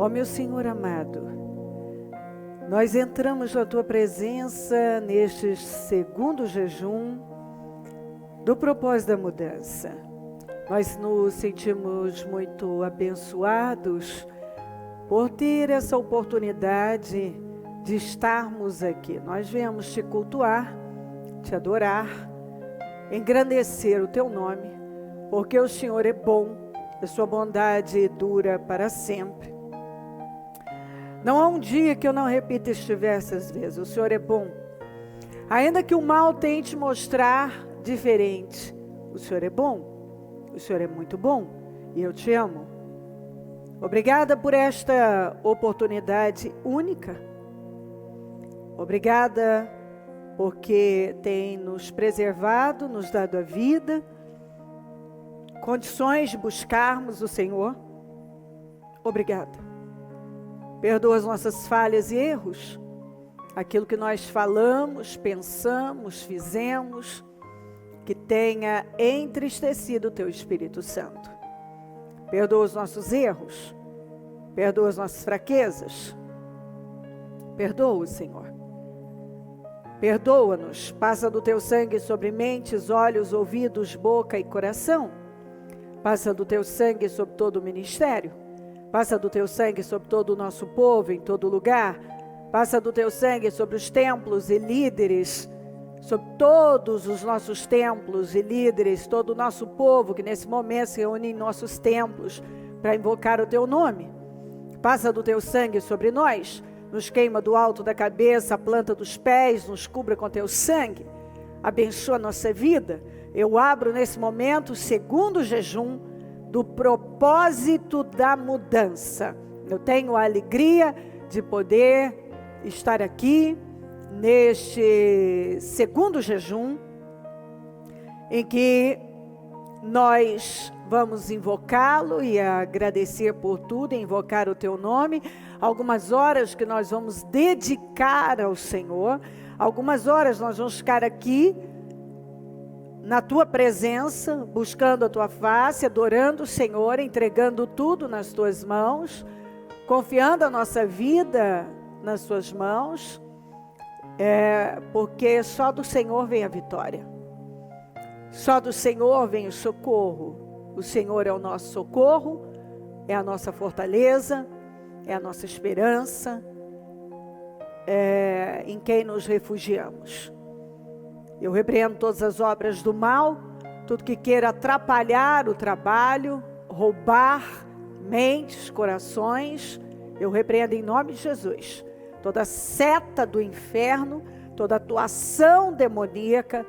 Ó meu Senhor amado, nós entramos na Tua presença neste segundo jejum do propósito da mudança. Nós nos sentimos muito abençoados por ter essa oportunidade de estarmos aqui. Nós viemos te cultuar, te adorar, engrandecer o Teu nome, porque o Senhor é bom, a Sua bondade dura para sempre. Não há um dia que eu não repita diversas vezes, o Senhor é bom. Ainda que o mal tente mostrar diferente, o Senhor é bom, o Senhor é muito bom e eu te amo. Obrigada por esta oportunidade única. Obrigada porque tem nos preservado, nos dado a vida, condições de buscarmos o Senhor. Obrigada. Perdoa as nossas falhas e erros, aquilo que nós falamos, pensamos, fizemos, que tenha entristecido o Teu Espírito Santo. Perdoa os nossos erros, perdoa as nossas fraquezas. Perdoa, Senhor. Perdoa-nos, passa do Teu sangue sobre mentes, olhos, ouvidos, boca e coração. Passa do Teu sangue sobre todo o ministério. Passa do Teu sangue sobre todo o nosso povo, em todo lugar. Passa do Teu sangue sobre os templos e líderes, sobre todos os nossos templos e líderes, todo o nosso povo que nesse momento se reúne em nossos templos para invocar o Teu nome. Passa do Teu sangue sobre nós, nos queima do alto da cabeça, a planta dos pés, nos cubra com Teu sangue. Abençoa a nossa vida. Eu abro nesse momento o segundo jejum do propósito da mudança. Eu tenho a alegria de poder estar aqui neste segundo jejum, em que nós vamos invocá-lo e agradecer por tudo, invocar o Teu nome. Algumas horas que nós vamos dedicar ao Senhor, algumas horas nós vamos ficar aqui na Tua presença, buscando a Tua face, adorando o Senhor, entregando tudo nas Tuas mãos, confiando a nossa vida nas Tuas mãos, porque só do Senhor vem a vitória, só do Senhor vem o socorro. O Senhor é o nosso socorro, é a nossa fortaleza, é a nossa esperança, em quem nos refugiamos. Eu repreendo todas as obras do mal, tudo que queira atrapalhar o trabalho, roubar mentes, corações, eu repreendo em nome de Jesus. Toda seta do inferno, toda atuação demoníaca,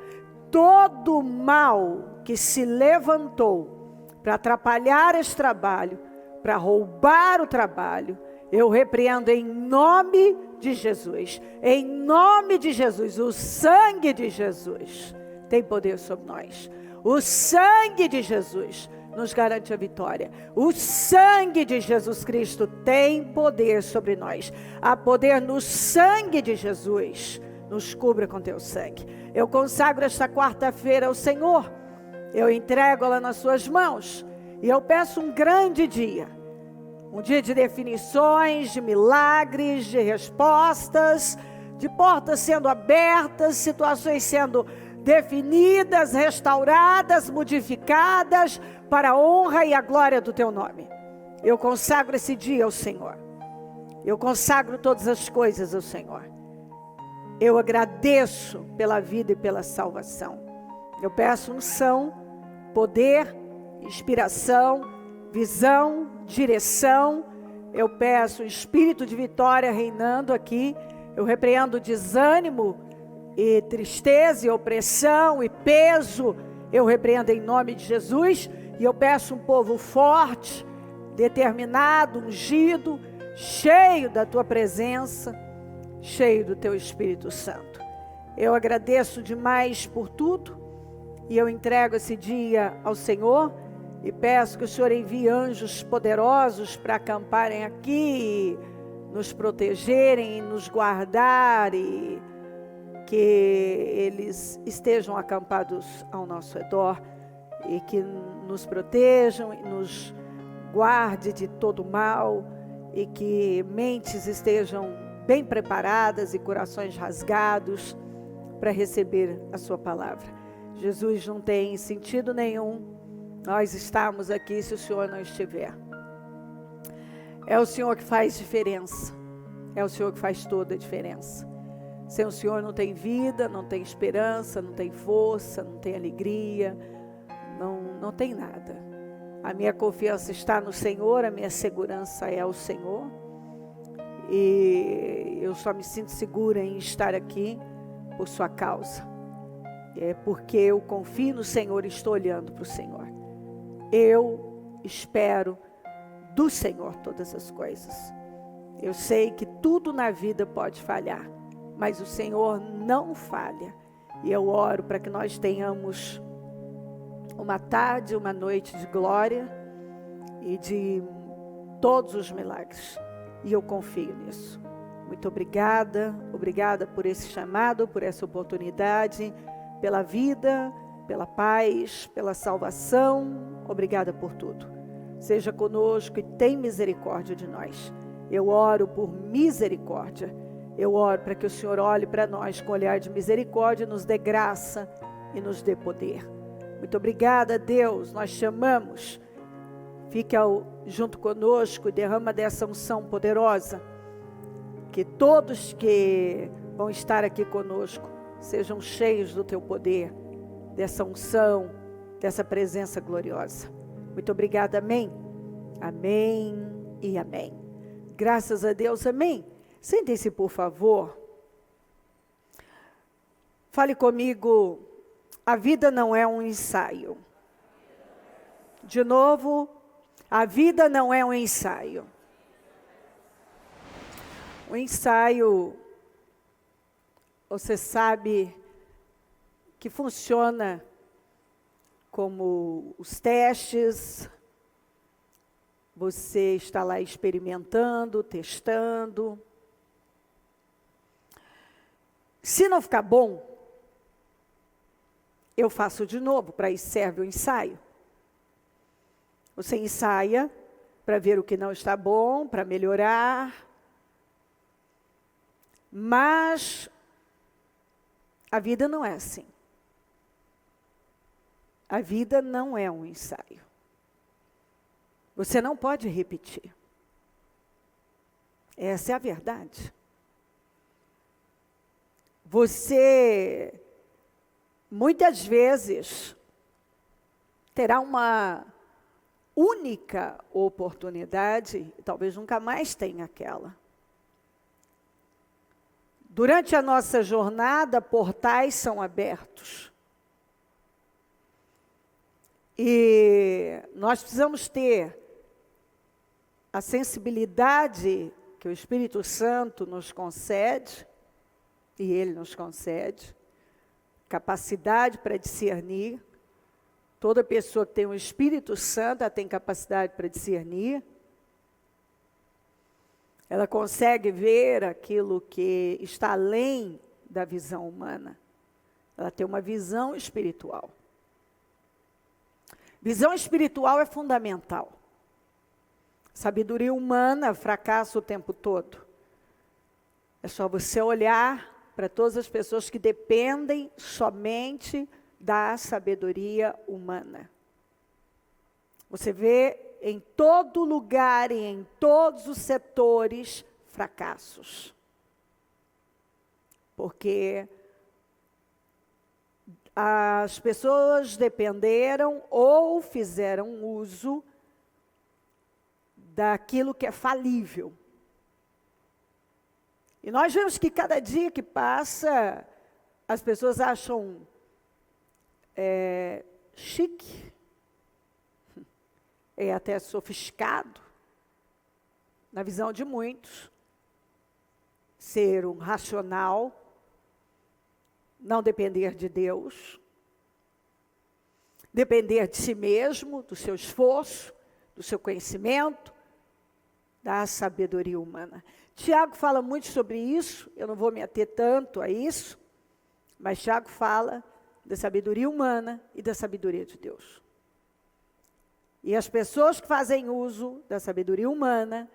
todo mal que se levantou para atrapalhar esse trabalho, para roubar o trabalho, eu repreendo em nome de Jesus. Em nome de Jesus, o sangue de Jesus tem poder sobre nós. O sangue de Jesus nos garante a vitória. O sangue de Jesus Cristo tem poder sobre nós. Há poder no sangue de Jesus. Nos cubra com Teu sangue. Eu consagro esta quarta-feira ao Senhor. Eu entrego ela nas Suas mãos. E eu peço um grande dia. Um dia de definições, de milagres, de respostas, de portas sendo abertas, situações sendo definidas, restauradas, modificadas, para a honra e a glória do Teu nome. Eu consagro esse dia ao Senhor. Eu consagro todas as coisas ao Senhor. Eu agradeço pela vida e pela salvação. Eu peço unção, poder, inspiração, visão, direção. Eu peço o espírito de vitória reinando aqui. Eu repreendo desânimo e tristeza e opressão e peso. Eu repreendo em nome de Jesus. E eu peço um povo forte, determinado, ungido, cheio da Tua presença, cheio do Teu Espírito Santo. Eu agradeço demais por tudo. E eu entrego esse dia ao Senhor. E peço que o Senhor envie anjos poderosos para acamparem aqui, nos protegerem e nos guardar, e que eles estejam acampados ao nosso redor, e que nos protejam e nos guarde de todo mal, e que mentes estejam bem preparadas e corações rasgados para receber a sua palavra. Jesus, não tem sentido nenhum nós estarmos aqui se o Senhor não estiver. É o Senhor que faz diferença. É o Senhor que faz toda a diferença. Sem o Senhor não tem vida, não tem esperança, não tem força, não tem alegria, não tem nada. A minha confiança está no Senhor, a minha segurança é o Senhor. E eu só me sinto segura em estar aqui por sua causa. É porque eu confio no Senhor e estou olhando para o Senhor. Eu espero do Senhor todas as coisas. Eu sei que tudo na vida pode falhar, mas o Senhor não falha. E eu oro para que nós tenhamos uma tarde, uma noite de glória e de todos os milagres. E eu confio nisso. Muito obrigada por esse chamado, por essa oportunidade, pela vida, pela paz, pela salvação. Obrigada por tudo. Seja conosco e tem misericórdia de nós. Eu oro por misericórdia. Eu oro para que o Senhor olhe para nós com olhar de misericórdia, nos dê graça e nos dê poder. Muito obrigada, Deus. Nós chamamos. Fique junto conosco e derrama dessa unção poderosa. Que todos que vão estar aqui conosco sejam cheios do teu poder, dessa unção, dessa presença gloriosa. Muito obrigada, amém? Amém e amém. Graças a Deus, amém. Sentem-se, por favor. Fale comigo, a vida não é um ensaio. De novo, a vida não é um ensaio. O ensaio, você sabe que funciona como os testes. Você está lá experimentando, testando. Se não ficar bom, eu faço de novo, para isso serve o ensaio. Você ensaia para ver o que não está bom, para melhorar. Mas a vida não é assim. A vida não é um ensaio. Você não pode repetir. Essa é a verdade. Você, muitas vezes, terá uma única oportunidade, talvez nunca mais tenha aquela. Durante a nossa jornada, portais são abertos. E nós precisamos ter a sensibilidade que o Espírito Santo nos concede, e Ele nos concede, capacidade para discernir. Toda pessoa que tem o Espírito Santo, ela tem capacidade para discernir. Ela consegue ver aquilo que está além da visão humana. Ela tem uma visão espiritual. Visão espiritual é fundamental. Sabedoria humana fracassa o tempo todo. É só você olhar para todas as pessoas que dependem somente da sabedoria humana. Você vê em todo lugar e em todos os setores fracassos. Porque as pessoas dependeram ou fizeram uso daquilo que é falível. E nós vemos que cada dia que passa, as pessoas acham chique, é até sofisticado, na visão de muitos, ser um racional, não depender de Deus, depender de si mesmo, do seu esforço, do seu conhecimento, da sabedoria humana. Tiago fala muito sobre isso, eu não vou me ater tanto a isso, mas Tiago fala da sabedoria humana e da sabedoria de Deus. E as pessoas que fazem uso da sabedoria humana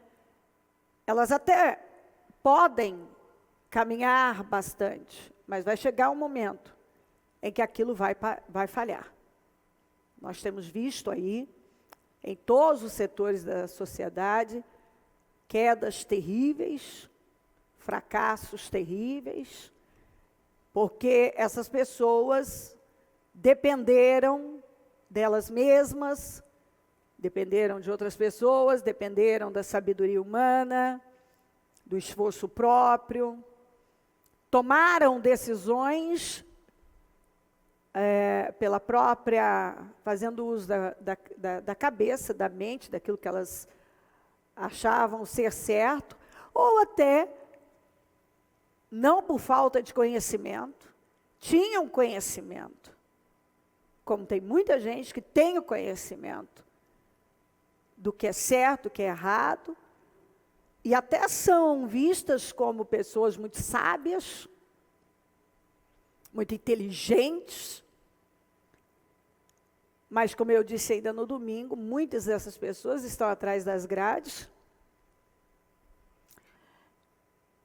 elas até podem caminhar bastante, mas vai chegar um momento em que aquilo vai falhar. Nós temos visto aí, em todos os setores da sociedade, quedas terríveis, fracassos terríveis, porque essas pessoas dependeram delas mesmas, dependeram de outras pessoas, dependeram da sabedoria humana, do esforço próprio, tomaram decisões pela própria, fazendo uso da cabeça, da mente, daquilo que elas achavam ser certo, ou até, não por falta de conhecimento, tinham conhecimento, como tem muita gente que tem o conhecimento do que é certo, do que é errado, e até são vistas como pessoas muito sábias, muito inteligentes, mas, como eu disse ainda no domingo, muitas dessas pessoas estão atrás das grades,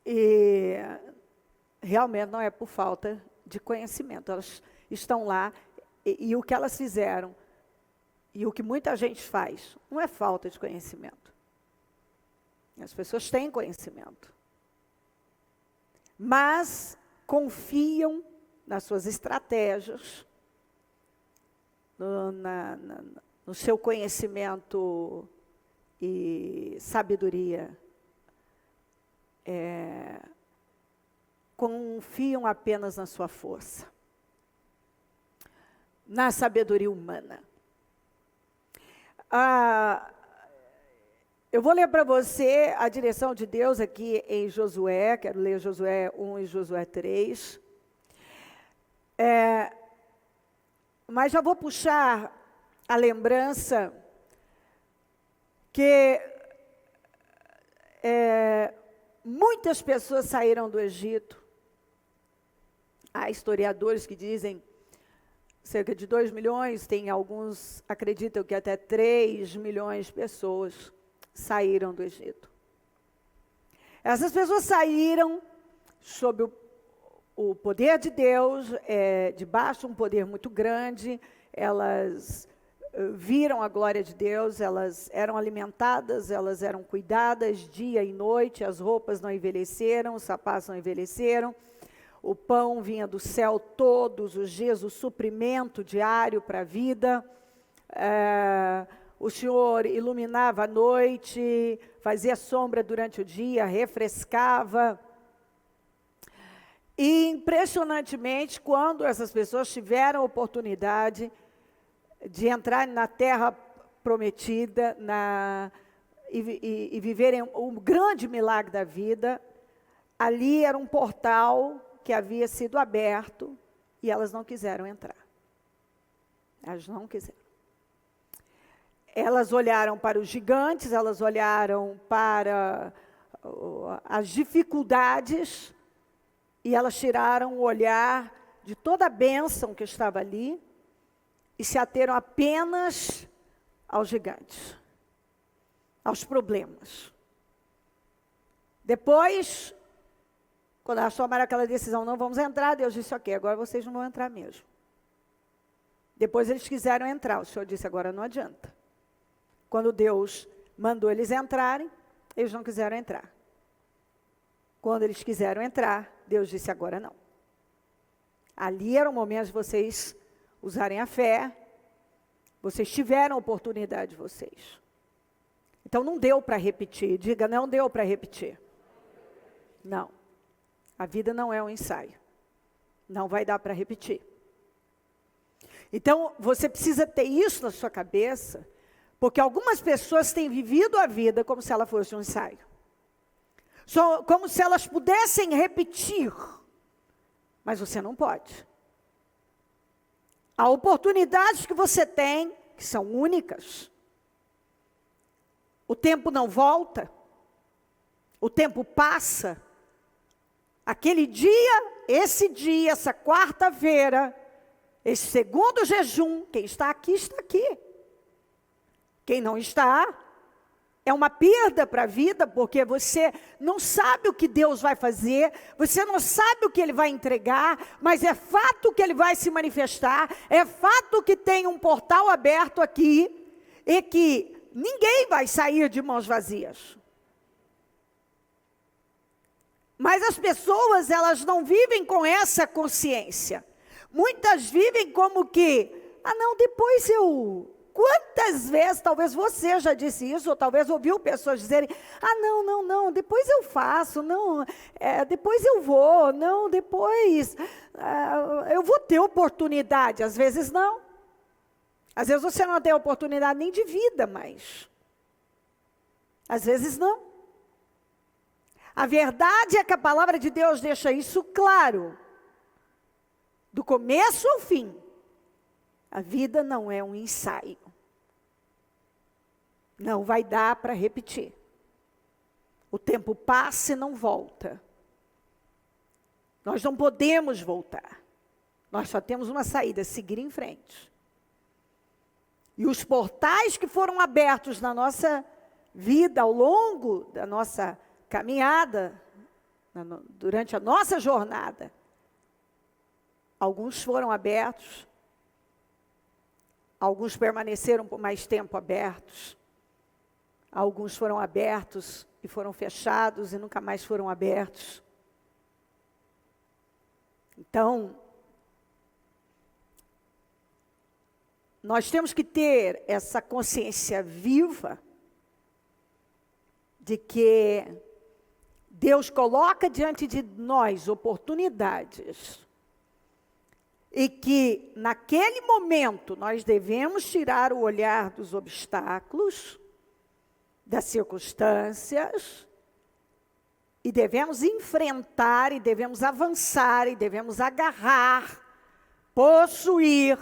e realmente não é por falta de conhecimento, elas estão lá, e o que elas fizeram, e o que muita gente faz, não é falta de conhecimento. As pessoas têm conhecimento, mas confiam nas suas estratégias, no seu conhecimento e sabedoria. Confiam apenas na sua força, na sabedoria humana. Eu vou ler para você a direção de Deus aqui em Josué, quero ler Josué 1 e Josué 3. Mas já vou puxar a lembrança que muitas pessoas saíram do Egito. Há historiadores que dizem cerca de 2 milhões, tem alguns acreditam que até 3 milhões de pessoas saíram do Egito. Essas pessoas saíram sob o poder de Deus, debaixo de um poder muito grande, elas viram a glória de Deus, elas eram alimentadas, elas eram cuidadas dia e noite, as roupas não envelheceram, os sapatos não envelheceram, o pão vinha do céu todos os dias, o suprimento diário para a vida, o Senhor iluminava a noite, fazia sombra durante o dia, refrescava. E, impressionantemente, quando essas pessoas tiveram a oportunidade de entrar na terra prometida e viverem um grande milagre da vida, ali era um portal que havia sido aberto e elas não quiseram entrar. Elas não quiseram. Elas olharam para os gigantes, elas olharam para as dificuldades e elas tiraram o olhar de toda a bênção que estava ali e se ateram apenas aos gigantes, aos problemas. Depois, quando elas tomaram aquela decisão, não vamos entrar, Deus disse, ok, agora vocês não vão entrar mesmo. Depois eles quiseram entrar, o Senhor disse, agora não adianta. Quando Deus mandou eles entrarem, eles não quiseram entrar. Quando eles quiseram entrar, Deus disse, agora não. Ali era o momento de vocês usarem a fé, vocês tiveram a oportunidade de vocês. Então não deu para repetir, diga, não deu para repetir. Não, a vida não é um ensaio, não vai dar para repetir. Então você precisa ter isso na sua cabeça, porque algumas pessoas têm vivido a vida como se ela fosse um ensaio. Como se elas pudessem repetir, mas você não pode. Há oportunidades que você tem, que são únicas. O tempo não volta, o tempo passa. Aquele dia, essa quarta-feira, esse segundo jejum, quem está aqui, está aqui. Quem não está, É uma perda para a vida, porque você não sabe o que Deus vai fazer, você não sabe o que Ele vai entregar, mas é fato que Ele vai se manifestar, é fato que tem um portal aberto aqui, e que ninguém vai sair de mãos vazias. Mas as pessoas, elas não vivem com essa consciência. Muitas vivem como que, não, depois eu... Quantas vezes, talvez você já disse isso, ou talvez ouviu pessoas dizerem, não, depois eu faço, depois eu vou, depois eu vou ter oportunidade. Às vezes não. Às vezes você não tem oportunidade nem de vida, mas às vezes não. A verdade é que a palavra de Deus deixa isso claro. Do começo ao fim. A vida não é um ensaio. Não vai dar para repetir. O tempo passa e não volta. Nós não podemos voltar. Nós só temos uma saída, seguir em frente. E os portais que foram abertos na nossa vida, ao longo da nossa caminhada, durante a nossa jornada, alguns foram abertos, alguns permaneceram por mais tempo abertos, alguns foram abertos e foram fechados e nunca mais foram abertos. Então, nós temos que ter essa consciência viva de que Deus coloca diante de nós oportunidades e que naquele momento nós devemos tirar o olhar dos obstáculos, das circunstâncias, e devemos enfrentar, e devemos avançar, e devemos agarrar, possuir,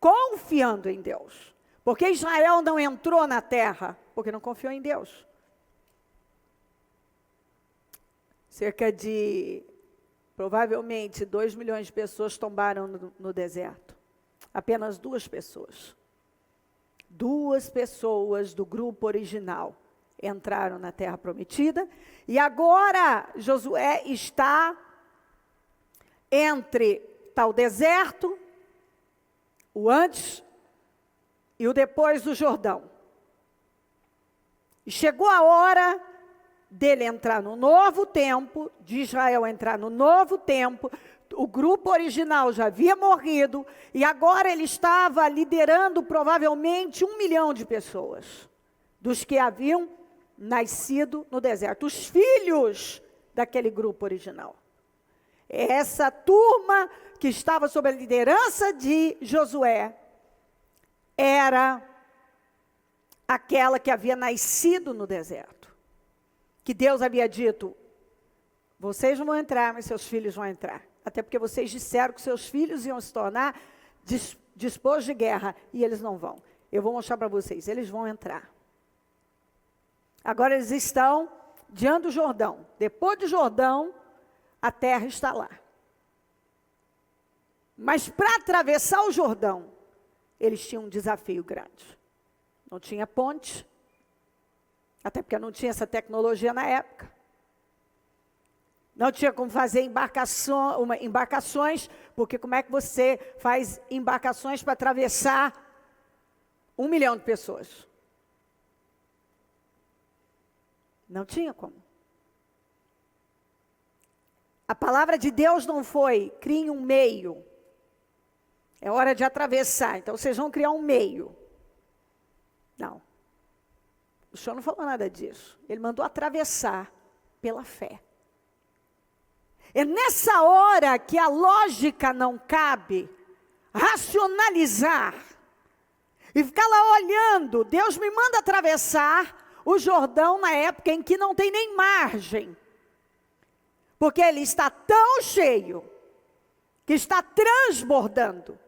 confiando em Deus. Porque Israel não entrou na terra, porque não confiou em Deus. Cerca de, provavelmente, 2 milhões de pessoas tombaram no deserto. Apenas 2 pessoas. 2 pessoas do grupo original entraram na terra prometida. E agora Josué está entre tal deserto, o antes e o depois do Jordão. E chegou a hora dele entrar no novo tempo, de Israel entrar no novo tempo. O grupo original já havia morrido, e agora ele estava liderando provavelmente 1 milhão de pessoas, dos que haviam nascido no deserto, os filhos daquele grupo original. Essa turma que estava sob a liderança de Josué, era aquela que havia nascido no deserto. Que Deus havia dito, vocês não vão entrar, mas seus filhos vão entrar. Até porque vocês disseram que seus filhos iam se tornar dispostos de guerra, e eles não vão. Eu vou mostrar para vocês, eles vão entrar. Agora eles estão diante do Jordão. Depois do Jordão, a terra está lá. Mas para atravessar o Jordão, eles tinham um desafio grande. Não tinha ponte, até porque não tinha essa tecnologia na época. Não tinha como fazer embarcações, porque como é que você faz embarcações para atravessar 1 milhão de pessoas? Não tinha como. A palavra de Deus não foi, criem um meio. É hora de atravessar, então vocês vão criar um meio. Não. O Senhor não falou nada disso. Ele mandou atravessar pela fé. É nessa hora que a lógica não cabe, racionalizar e ficar lá olhando. Deus me manda atravessar o Jordão na época em que não tem nem margem, porque ele está tão cheio que está transbordando.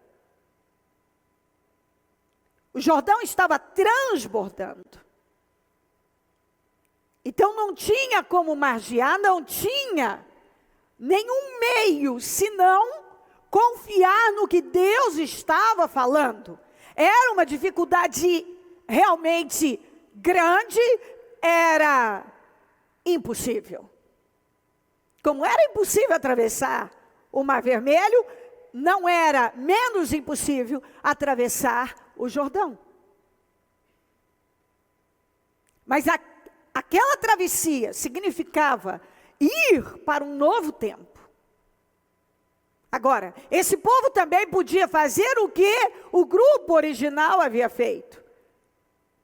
O Jordão estava transbordando. Então não tinha como margear, não tinha nenhum meio, senão confiar no que Deus estava falando. Era uma dificuldade realmente grande era impossível. Como era impossível atravessar o Mar Vermelho, não era menos impossível atravessar o Jordão. Mas aquela travessia significava ir para um novo tempo. Agora, esse povo também podia fazer o que o grupo original havia feito.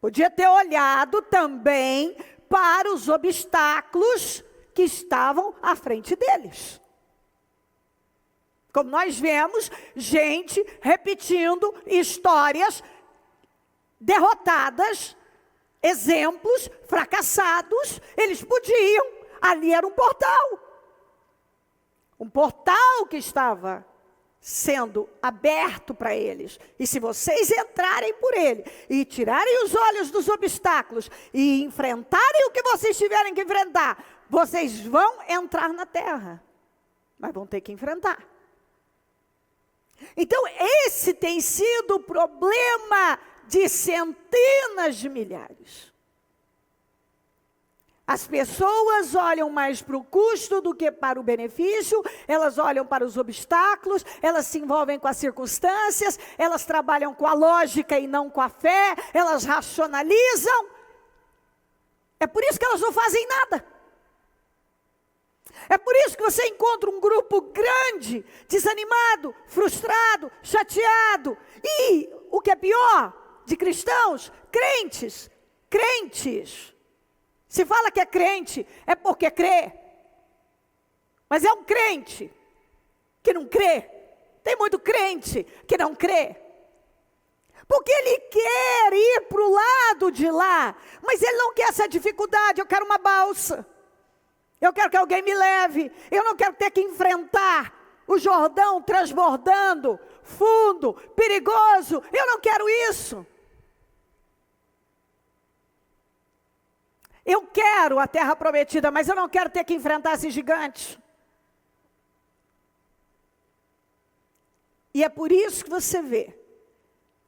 Podia ter olhado também para os obstáculos que estavam à frente deles. Como nós vemos, gente repetindo histórias derrotadas, exemplos fracassados, eles podiam, ali era um portal. Um portal que estava sendo aberto para eles. E se vocês entrarem por ele e tirarem os olhos dos obstáculos e enfrentarem o que vocês tiverem que enfrentar, vocês vão entrar na terra, mas vão ter que enfrentar. Então esse tem sido o problema de centenas de milhares. As pessoas olham mais para o custo do que para o benefício, elas olham para os obstáculos, elas se envolvem com as circunstâncias, elas trabalham com a lógica e não com a fé, elas racionalizam. É por isso que elas não fazem nada. É por isso que você encontra um grupo grande, desanimado, frustrado, chateado. E, o que é pior, de cristãos, crentes. Se fala que é crente, é porque crê. Mas é um crente que não crê. Tem muito crente que não crê. Porque ele quer ir para o lado de lá, mas ele não quer essa dificuldade. Eu quero uma balsa. Eu quero que alguém me leve. Eu não quero ter que enfrentar o Jordão transbordando, fundo, perigoso. Eu não quero isso. Eu quero a terra prometida, mas eu não quero ter que enfrentar esses gigantes. E é por isso que você vê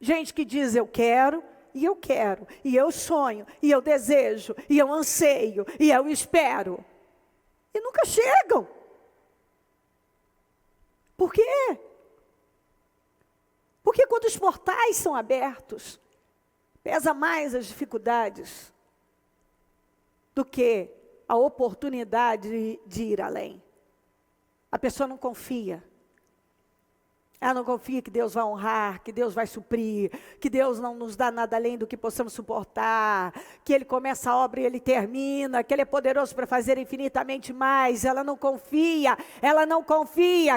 gente que diz eu quero, e eu sonho, e eu desejo, e eu anseio, e eu espero. E nunca chegam. Por quê? Porque quando os portais são abertos, pesa mais as dificuldades do que a oportunidade de ir além. A pessoa não confia. Ela não confia que Deus vai honrar, que Deus vai suprir, que Deus não nos dá nada além do que possamos suportar, que Ele começa a obra e Ele termina, que Ele é poderoso para fazer infinitamente mais. Ela não confia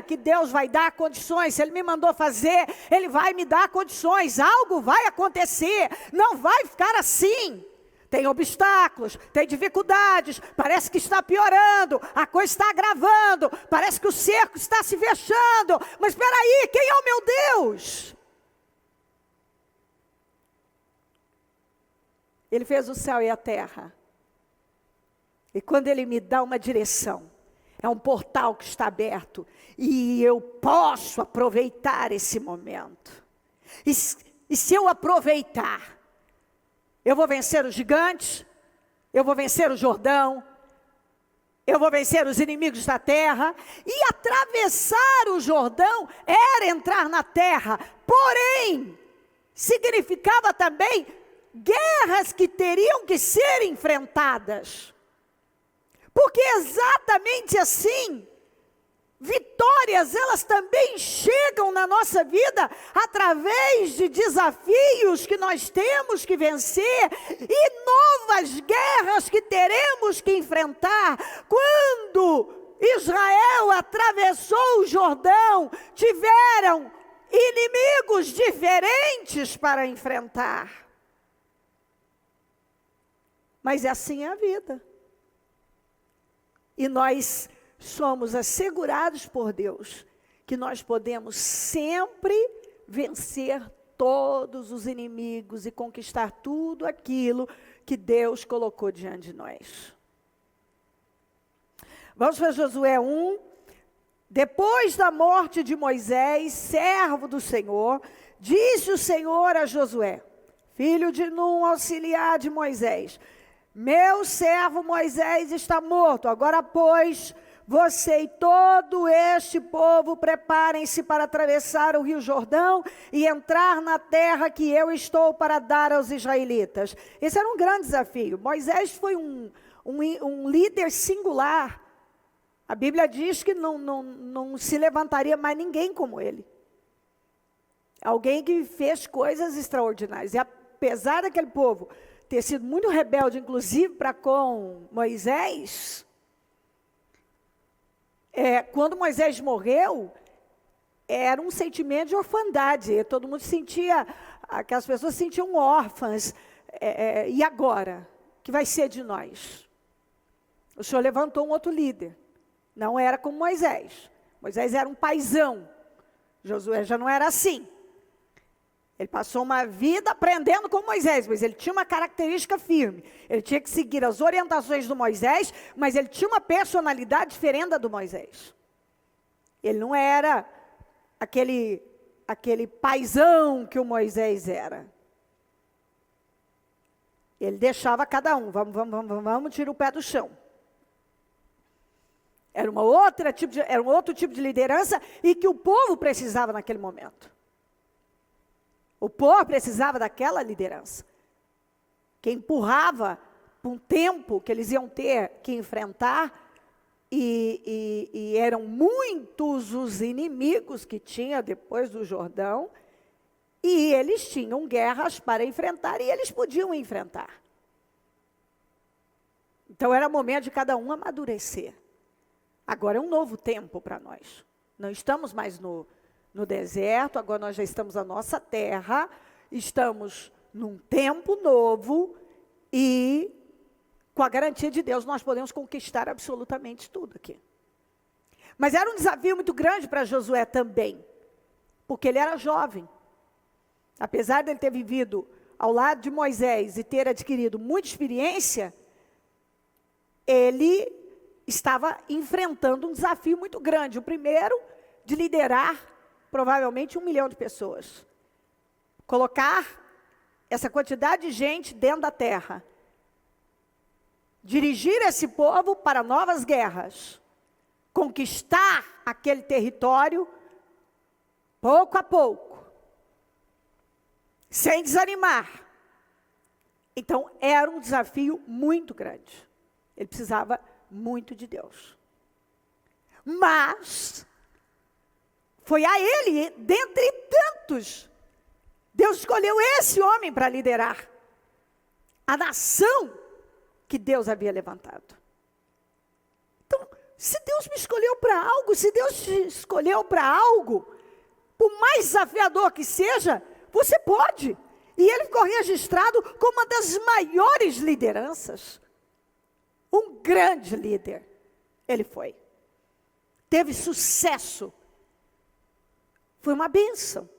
que Deus vai dar condições. Se Ele me mandou fazer, Ele vai me dar condições, algo vai acontecer, não vai ficar assim. Tem obstáculos, tem dificuldades, parece que está piorando, a coisa está agravando, parece que o cerco está se fechando. Mas espera aí, quem é o meu Deus? Ele fez o céu e a terra. E quando Ele me dá uma direção, é um portal que está aberto, e eu posso aproveitar esse momento. E se eu aproveitar, eu vou vencer os gigantes, eu vou vencer o Jordão, eu vou vencer os inimigos da terra. E atravessar o Jordão era entrar na terra, porém, significava também guerras que teriam que ser enfrentadas. Porque exatamente assim, vitórias, elas também chegam na nossa vida através de desafios que nós temos que vencer e novas guerras que teremos que enfrentar. Quando Israel atravessou o Jordão, tiveram inimigos diferentes para enfrentar. Mas assim é a vida. E nós somos assegurados por Deus que nós podemos sempre vencer todos os inimigos e conquistar tudo aquilo que Deus colocou diante de nós. Vamos para Josué 1. Depois da morte de Moisés, servo do Senhor, disse o Senhor a Josué: filho de Num, auxiliar de Moisés: meu servo Moisés está morto. Agora, pois, você e todo este povo preparem-se para atravessar o rio Jordão e entrar na terra que eu estou para dar aos israelitas. Esse era um grande desafio. Moisés foi um líder singular. A Bíblia diz que não se levantaria mais ninguém como ele. Alguém que fez coisas extraordinárias. E apesar daquele povo ter sido muito rebelde, inclusive para com Moisés, quando Moisés morreu, era um sentimento de orfandade. Todo mundo sentia, aquelas pessoas se sentiam órfãs. E agora? O que vai ser de nós? O Senhor levantou um outro líder. Não era como Moisés. Moisés era um paizão. Josué já não era assim. Ele passou uma vida aprendendo com Moisés, mas ele tinha uma característica firme. Ele tinha que seguir as orientações do Moisés, mas ele tinha uma personalidade diferente da do Moisés. Ele não era aquele paizão que o Moisés era. Ele deixava cada um, vamos tirar o pé do chão. Era um outro tipo de liderança e que o povo precisava naquele momento. O povo precisava daquela liderança, que empurrava para um tempo que eles iam ter que enfrentar, e eram muitos os inimigos que tinha depois do Jordão, e eles tinham guerras para enfrentar, e eles podiam enfrentar. Então era momento de cada um amadurecer. Agora é um novo tempo para nós. Não estamos mais no deserto, agora nós já estamos na nossa terra, estamos num tempo novo e com a garantia de Deus nós podemos conquistar absolutamente tudo aqui. Mas era um desafio muito grande para Josué também, porque ele era jovem. Apesar de ele ter vivido ao lado de Moisés e ter adquirido muita experiência, ele estava enfrentando um desafio muito grande. O primeiro, de liderar provavelmente 1 milhão de pessoas. Colocar essa quantidade de gente dentro da terra. Dirigir esse povo para novas guerras. Conquistar aquele território, pouco a pouco. Sem desanimar. Então, era um desafio muito grande. Ele precisava muito de Deus. Mas foi a ele, dentre tantos, Deus escolheu esse homem para liderar a nação que Deus havia levantado. Então, se Deus me escolheu para algo, se Deus te escolheu para algo, por mais desafiador que seja, você pode. E ele ficou registrado como uma das maiores lideranças. Um grande líder, ele foi. Teve sucesso. Foi uma bênção.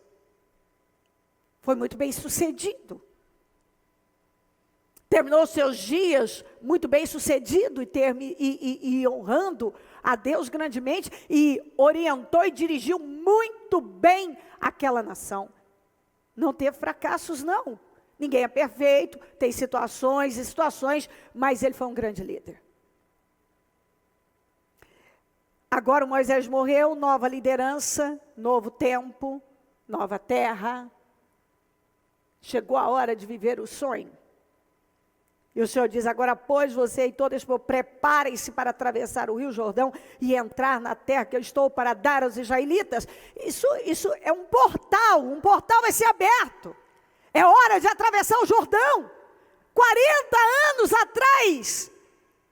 Foi muito bem sucedido. Terminou seus dias muito bem sucedido e honrando a Deus grandemente. E orientou e dirigiu muito bem aquela nação. Não teve fracassos, não. Ninguém é perfeito, tem situações e situações, mas ele foi um grande líder. Agora o Moisés morreu, nova liderança, novo tempo, nova terra. Chegou a hora de viver o sonho. E o Senhor diz: agora, pois, você e todo esse povo, preparem-se para atravessar o rio Jordão e entrar na terra que eu estou para dar aos israelitas. Isso é um portal vai ser aberto. É hora de atravessar o Jordão. 40 anos atrás,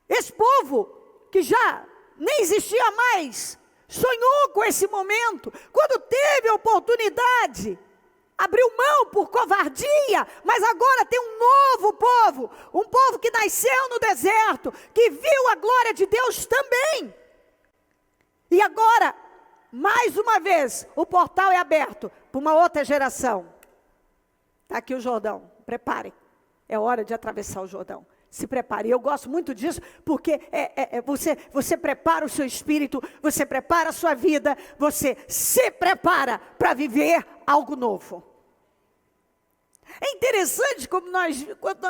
esse povo, que já nem existia mais, sonhou com esse momento. Quando teve a oportunidade, abriu mão por covardia, mas agora tem um novo povo, um povo que nasceu no deserto, que viu a glória de Deus também. E agora, mais uma vez, o portal é aberto para uma outra geração. Está aqui o Jordão, preparem, é hora de atravessar o Jordão. Se prepare. Eu gosto muito disso, porque você prepara o seu espírito, você prepara a sua vida, você se prepara para viver algo novo. É interessante como quando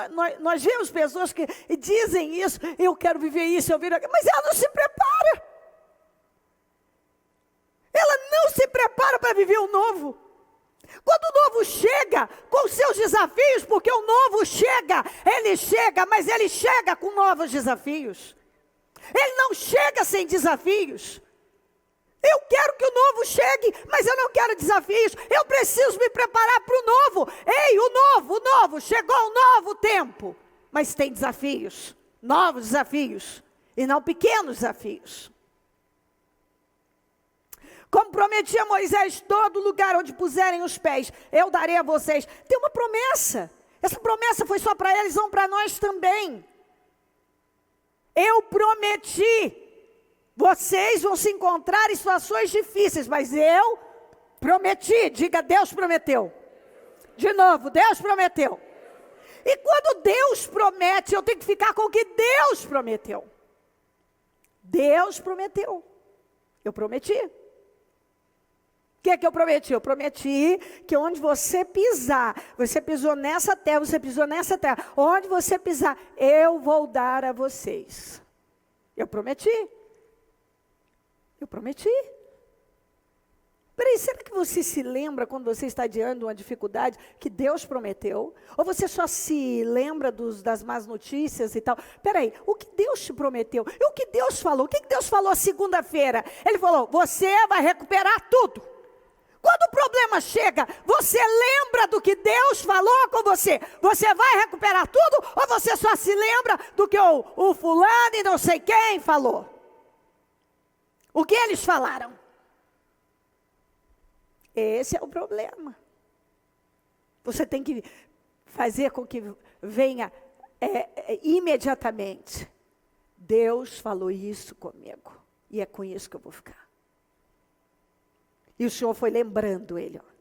nós vemos pessoas que dizem isso, eu quero viver isso, eu viro aquilo, mas ela não se prepara. Ela não se prepara para viver o novo. Quando o novo chega com seus desafios, porque o novo chega, mas ele chega com novos desafios. Ele não chega sem desafios. Eu quero que o novo chegue, mas eu não quero desafios. Eu preciso me preparar para o novo. Ei, o novo, chegou um novo tempo. Mas tem desafios, novos desafios, e não pequenos desafios. Como prometi a Moisés, todo lugar onde puserem os pés, eu darei a vocês. Tem uma promessa. Essa promessa foi só para eles, não para nós também. Eu prometi. Vocês vão se encontrar em situações difíceis, mas eu prometi. Diga, Deus prometeu. De novo, Deus prometeu. E quando Deus promete, eu tenho que ficar com o que Deus prometeu. Deus prometeu. Eu prometi. O que é que eu prometi? Eu prometi que onde você pisar, você pisou nessa terra, onde você pisar, eu vou dar a vocês. Eu prometi. Eu prometi. Peraí, será que você se lembra quando você está diante de uma dificuldade que Deus prometeu? Ou você só se lembra das más notícias e tal? Peraí, o que Deus te prometeu? E o que Deus falou? O que Deus falou segunda-feira? Ele falou, você vai recuperar tudo. Quando o problema chega, você lembra do que Deus falou com você? Você vai recuperar tudo? Ou você só se lembra do que o fulano e não sei quem falou? O que eles falaram? Esse é o problema. Você tem que fazer com que venha imediatamente. Deus falou isso comigo. E é com isso que eu vou ficar. E o Senhor foi lembrando ele. Ó.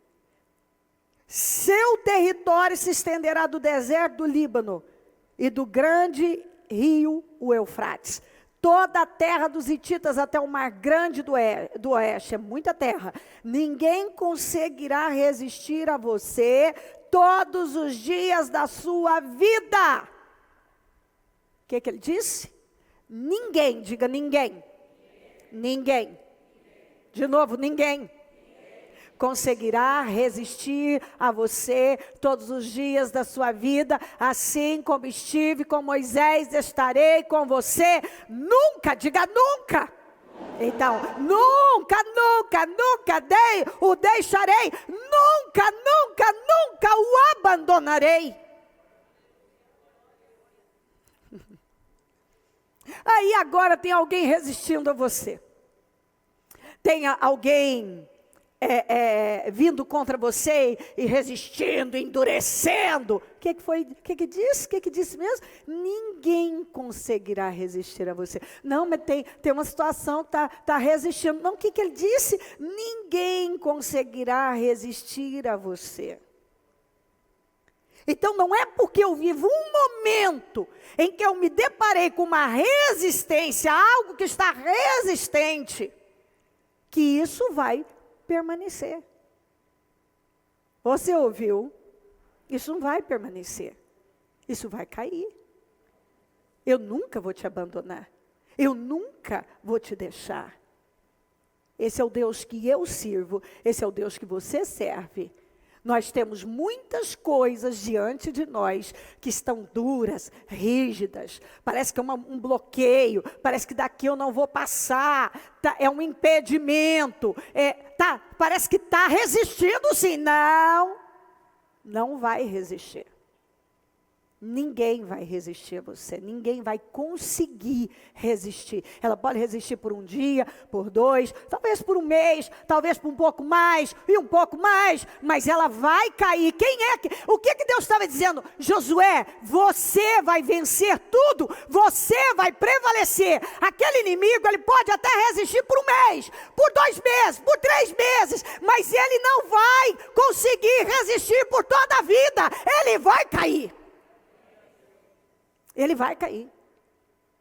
Seu território se estenderá do deserto do Líbano e do grande rio, o Eufrates. Toda a terra dos hititas até o mar grande do oeste. É muita terra. Ninguém conseguirá resistir a você todos os dias da sua vida. O que ele disse? Ninguém, diga ninguém. Ninguém. De novo, ninguém conseguirá resistir a você todos os dias da sua vida, assim como estive com Moisés, estarei com você nunca, diga nunca. Então, nunca o deixarei, nunca o abandonarei. Aí agora tem alguém resistindo a você. Tem alguém vindo contra você e resistindo, endurecendo. O que disse mesmo? Ninguém conseguirá resistir a você. Não, mas tem uma situação que está resistindo. Não, o que ele disse? Ninguém conseguirá resistir a você. Então não é porque eu vivo um momento em que eu me deparei com uma resistência, algo que está resistente, que isso vai permanecer. Você ouviu? Isso não vai permanecer. Isso vai cair. Eu nunca vou te abandonar. Eu nunca vou te deixar. Esse é o Deus que eu sirvo. Esse é o Deus que você serve. Nós temos muitas coisas diante de nós que estão duras, rígidas. Parece que é um bloqueio. Parece que daqui eu não vou passar. É um impedimento. Parece que está resistindo sim. Não vai resistir. Ninguém vai resistir a você, ninguém vai conseguir resistir. Ela pode resistir por um dia, por 2, talvez por um mês, talvez por um pouco mais, e um pouco mais, mas ela vai cair. O que Deus estava dizendo? Josué, você vai vencer tudo, você vai prevalecer. Aquele inimigo, ele pode até resistir por um mês, por 2 meses, por 3 meses, mas ele não vai conseguir resistir por toda a vida, ele vai cair. Ele vai cair.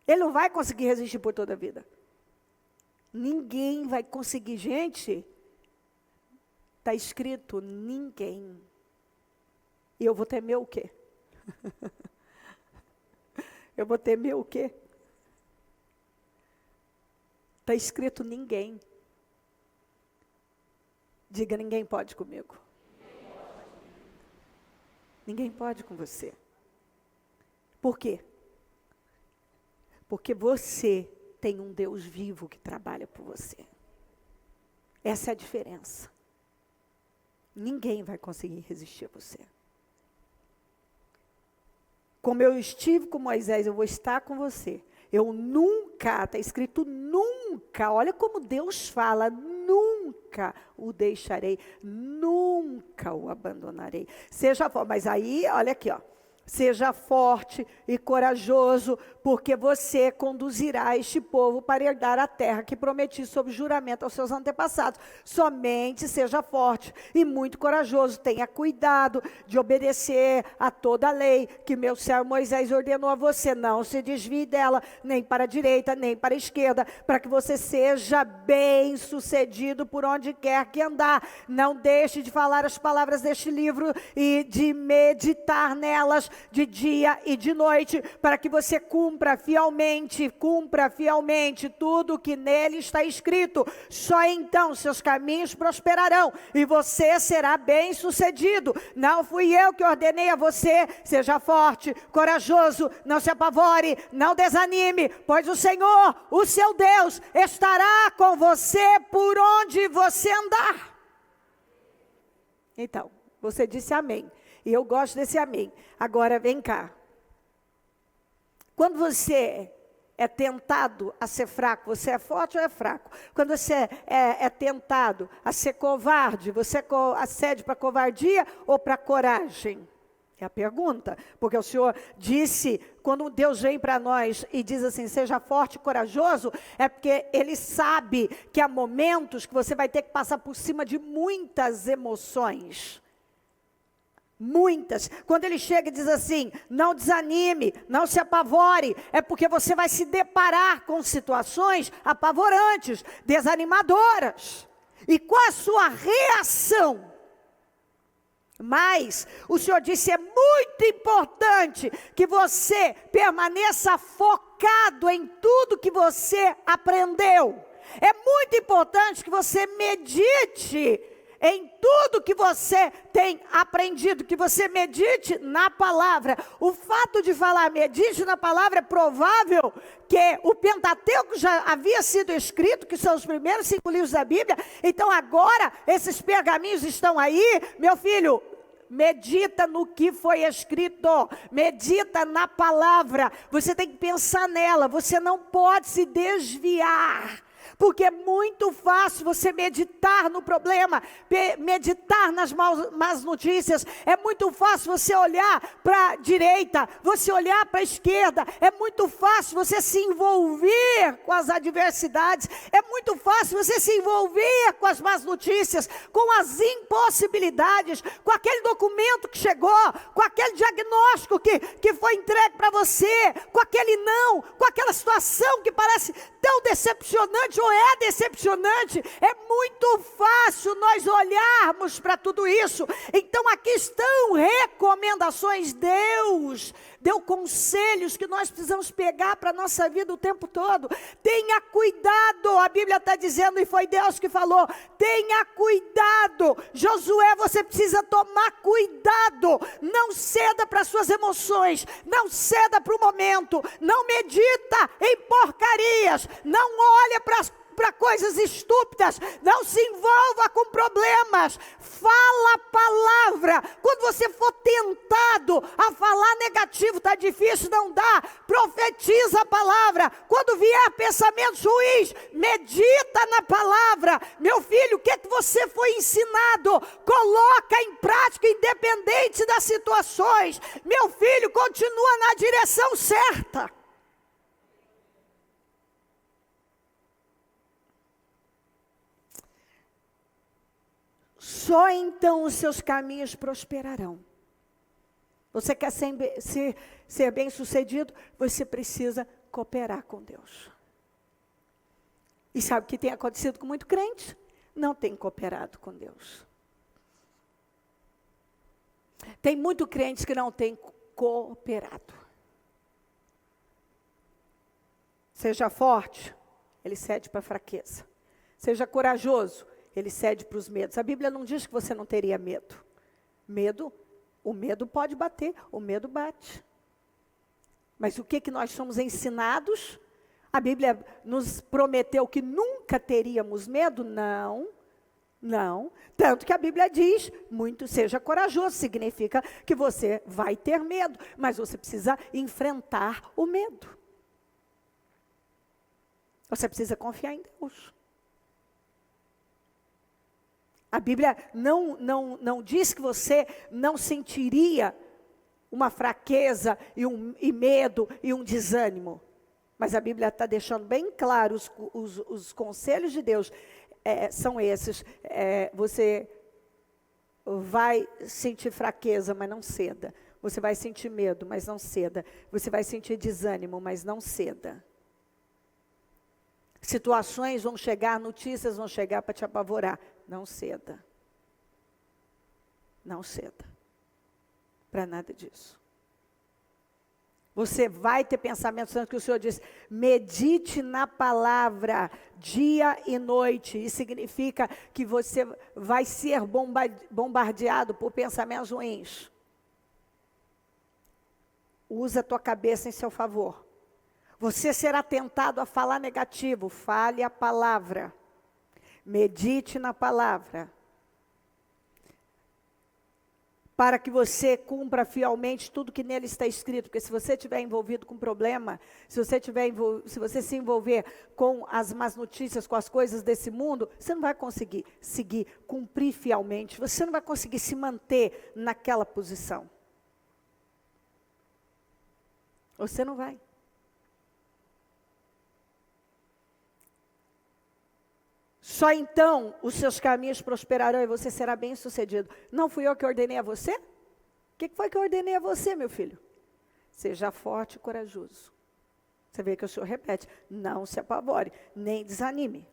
Ele não vai conseguir resistir por toda a vida. Ninguém vai conseguir. Gente, está escrito ninguém. E eu vou temer o quê? Eu vou temer o quê? Está escrito ninguém. Diga, ninguém pode comigo. Ninguém pode com você. Por quê? Porque você tem um Deus vivo que trabalha por você. Essa é a diferença. Ninguém vai conseguir resistir a você. Como eu estive com Moisés, eu vou estar com você. Eu nunca, está escrito nunca, olha como Deus fala, nunca o deixarei, nunca o abandonarei. Seja forte, mas aí, olha aqui, ó. Seja forte e corajoso, porque você conduzirá este povo para herdar a terra que prometi sob juramento aos seus antepassados. Somente seja forte e muito corajoso. Tenha cuidado de obedecer a toda a lei que meu servo Moisés ordenou a você. Não se desvie dela, nem para a direita, nem para a esquerda, para que você seja bem sucedido por onde quer que andar. Não deixe de falar as palavras deste livro e de meditar nelas de dia e de noite, para que você cumpra fielmente tudo o que nele está escrito. Só então seus caminhos prosperarão e você será bem sucedido. Não fui eu que ordenei a você. Seja forte, corajoso, não se apavore, não desanime, pois o Senhor, o seu Deus, estará com você por onde você andar. Então, você disse amém. E eu gosto desse amém. Agora vem cá. Quando você é tentado a ser fraco, você é forte ou é fraco? Quando você é tentado a ser covarde, você acede para covardia ou para coragem? É a pergunta. Porque o Senhor disse, quando Deus vem para nós e diz assim, seja forte e corajoso, é porque Ele sabe que há momentos que você vai ter que passar por cima de muitas emoções. Muitas. Quando ele chega e diz assim, não desanime, não se apavore, é porque você vai se deparar com situações apavorantes, desanimadoras. E qual a sua reação? Mas o Senhor disse, é muito importante que você permaneça focado em tudo que você aprendeu. É muito importante que você medite em tudo que você tem aprendido, que você medite na palavra. O fato de falar medite na palavra é provável que o Pentateuco já havia sido escrito, que são os primeiros 5 livros da Bíblia. Então agora esses pergaminhos estão aí, meu filho. Medita no que foi escrito, medita na palavra, você tem que pensar nela, você não pode se desviar. Porque é muito fácil você meditar no problema, meditar nas más notícias. É muito fácil você olhar para a direita, você olhar para a esquerda. É muito fácil você se envolver com as adversidades. É muito fácil você se envolver com as más notícias, com as impossibilidades, com aquele documento que chegou, com aquele diagnóstico que foi entregue para você, com aquele não, com aquela situação que parece tão decepcionante ou é decepcionante. É muito fácil nós olharmos para tudo isso. Então aqui estão recomendações. Deus deu conselhos que nós precisamos pegar para a nossa vida o tempo todo. Tenha cuidado, a Bíblia está dizendo, e foi Deus que falou, tenha cuidado. Josué, você precisa tomar cuidado. Não ceda para as suas emoções, não ceda para o momento, não medita em porcarias, não olha para coisas estúpidas, não se envolva com problemas, fala a palavra. Quando você for tentado a falar negativo, está difícil, não dá, profetiza a palavra. Quando vier pensamentos ruins, medita na palavra. Meu filho, o que você foi ensinado? Coloca em prática, independente das situações. Meu filho, continua na direção certa. Só então os seus caminhos prosperarão. Você quer ser bem sucedido? Você precisa cooperar com Deus. E sabe o que tem acontecido com muito crente? Não tem cooperado com Deus. Tem muito crentes que não têm cooperado. Seja forte, ele cede para a fraqueza. Seja corajoso, ele cede para os medos. A Bíblia não diz que você não teria medo. O medo pode bater, o medo bate. Mas o que nós somos ensinados? A Bíblia nos prometeu que nunca teríamos medo? Não. Tanto que a Bíblia diz, muito seja corajoso, significa que você vai ter medo, mas você precisa enfrentar o medo. Você precisa confiar em Deus. A Bíblia não diz que você não sentiria uma fraqueza e medo e um desânimo. Mas a Bíblia está deixando bem claro, os conselhos de Deus são esses. Você vai sentir fraqueza, mas não ceda. Você vai sentir medo, mas não ceda. Você vai sentir desânimo, mas não ceda. Situações vão chegar, notícias vão chegar para te apavorar. Não ceda. Não ceda. Para nada disso. Você vai ter pensamentos, tanto que o Senhor diz, medite na palavra dia e noite. Isso significa que você vai ser bombardeado por pensamentos ruins. Usa a tua cabeça em seu favor. Você será tentado a falar negativo, fale a palavra. Medite na palavra. Para que você cumpra fielmente tudo que nele está escrito. Porque se você estiver envolvido com problema, se você se envolver com as más notícias, com as coisas desse mundo, você não vai conseguir seguir, cumprir fielmente. Você não vai conseguir se manter naquela posição. Você não vai. Só então os seus caminhos prosperarão e você será bem-sucedido. Não fui eu que ordenei a você? O que foi que eu ordenei a você, meu filho? Seja forte e corajoso. Você vê que o Senhor repete, não se apavore, nem desanime.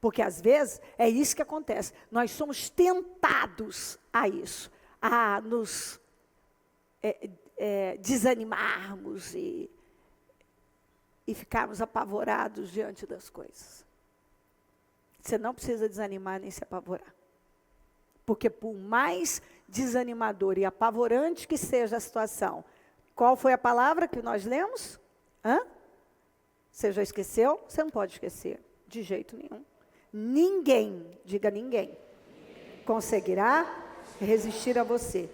Porque às vezes é isso que acontece. Nós somos tentados a isso, a nos desanimarmos e ficarmos apavorados diante das coisas. Você não precisa desanimar nem se apavorar. Porque por mais desanimador e apavorante que seja a situação, qual foi a palavra que nós lemos? Você já esqueceu? Você não pode esquecer, de jeito nenhum. Ninguém, diga ninguém, conseguirá resistir a você.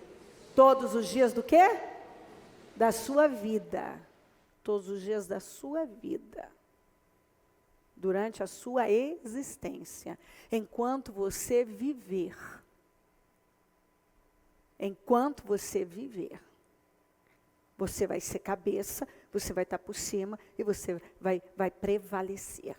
Todos os dias do quê? Da sua vida. Todos os dias da sua vida. Durante a sua existência, enquanto você viver. Enquanto você viver, você vai ser cabeça, você vai estar por cima e você vai prevalecer.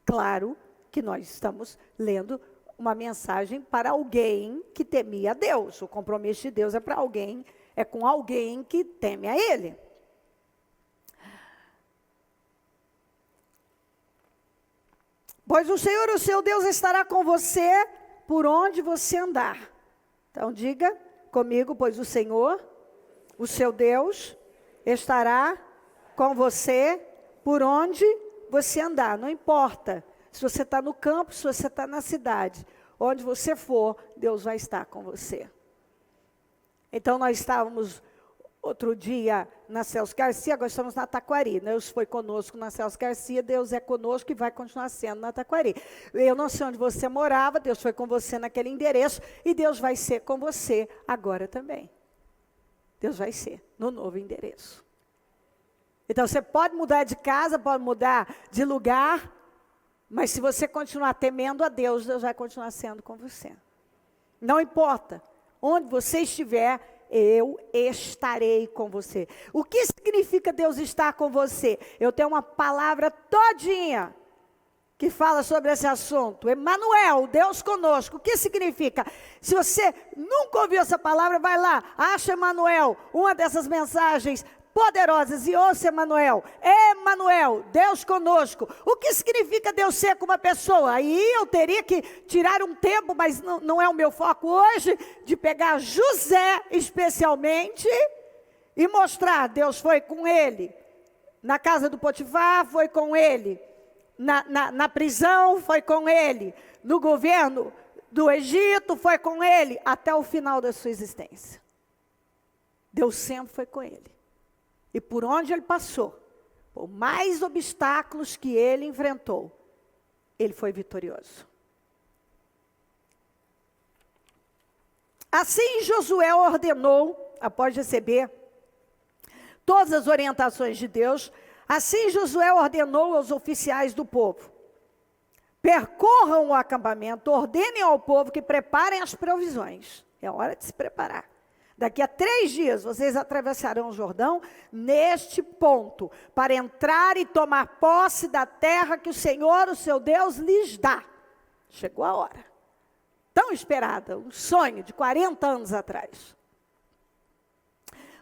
Claro que nós estamos lendo uma mensagem para alguém que temia a Deus. O compromisso de Deus é para alguém, é com alguém que teme a Ele. Pois o Senhor, o seu Deus, estará com você por onde você andar. Então diga comigo, pois o Senhor, o seu Deus, estará com você por onde você andar. Não importa se você está no campo, se você está na cidade. Onde você for, Deus vai estar com você. Então nós estávamos outro dia na Celso Garcia, agora estamos na Taquari. Deus foi conosco na Celso Garcia, Deus é conosco e vai continuar sendo na Taquari. Eu não sei onde você morava, Deus foi com você naquele endereço e Deus vai ser com você agora também. Deus vai ser no novo endereço. Então você pode mudar de casa, pode mudar de lugar, mas se você continuar temendo a Deus, Deus vai continuar sendo com você. Não importa onde você estiver, eu estarei com você. O que significa Deus estar com você? Eu tenho uma palavra todinha que fala sobre esse assunto. Emanuel, Deus conosco. O que significa? Se você nunca ouviu essa palavra, vai lá, acha Emanuel. Uma dessas mensagens poderosas. E ouça, Emanuel, Deus conosco. O que significa Deus ser com uma pessoa? Aí eu teria que tirar um tempo, mas não é o meu foco hoje, de pegar José especialmente e mostrar, Deus foi com ele. Na casa do Potifar, foi com ele. Na prisão, foi com ele. No governo do Egito, foi com ele. Até o final da sua existência. Deus sempre foi com ele. E por onde ele passou, por mais obstáculos que ele enfrentou, ele foi vitorioso. Assim Josué ordenou, após receber todas as orientações de Deus, assim Josué ordenou aos oficiais do povo: percorram o acampamento, ordenem ao povo que preparem as provisões. É hora de se preparar. Daqui a 3 dias vocês atravessarão o Jordão neste ponto, para entrar e tomar posse da terra que o Senhor, o seu Deus, lhes dá. Chegou a hora. Tão esperada, um sonho de 40 anos atrás.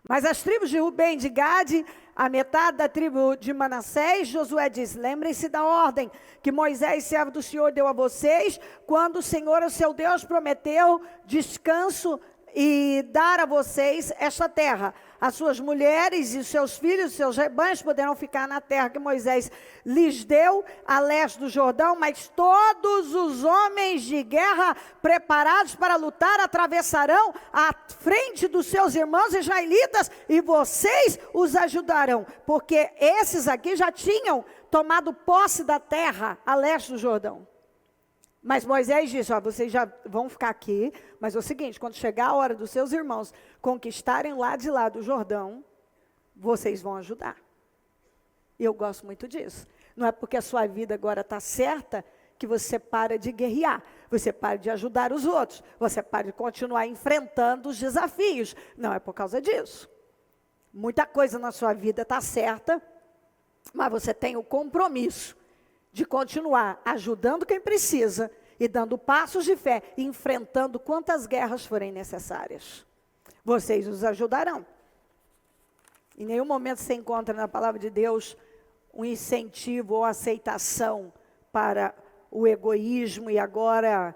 Mas as tribos de Rubem, de Gade, a metade da tribo de Manassés, Josué diz: lembrem-se da ordem que Moisés, servo do Senhor, deu a vocês, quando o Senhor, o seu Deus, prometeu descanso e dar a vocês esta terra. As suas mulheres e os seus filhos, os seus rebanhos poderão ficar na terra que Moisés lhes deu, a leste do Jordão, mas todos os homens de guerra preparados para lutar atravessarão à frente dos seus irmãos israelitas e vocês os ajudarão, porque esses aqui já tinham tomado posse da terra a leste do Jordão. Mas Moisés disse: vocês já vão ficar aqui, mas é o seguinte, quando chegar a hora dos seus irmãos conquistarem lá de lá do Jordão, vocês vão ajudar. E eu gosto muito disso. Não é porque a sua vida agora está certa que você para de guerrear, você para de ajudar os outros, você para de continuar enfrentando os desafios. Não é por causa disso. Muita coisa na sua vida está certa, mas você tem o compromisso de continuar ajudando quem precisa e dando passos de fé, enfrentando quantas guerras forem necessárias. Vocês os ajudarão. Em nenhum momento você encontra na palavra de Deus um incentivo ou aceitação para o egoísmo e agora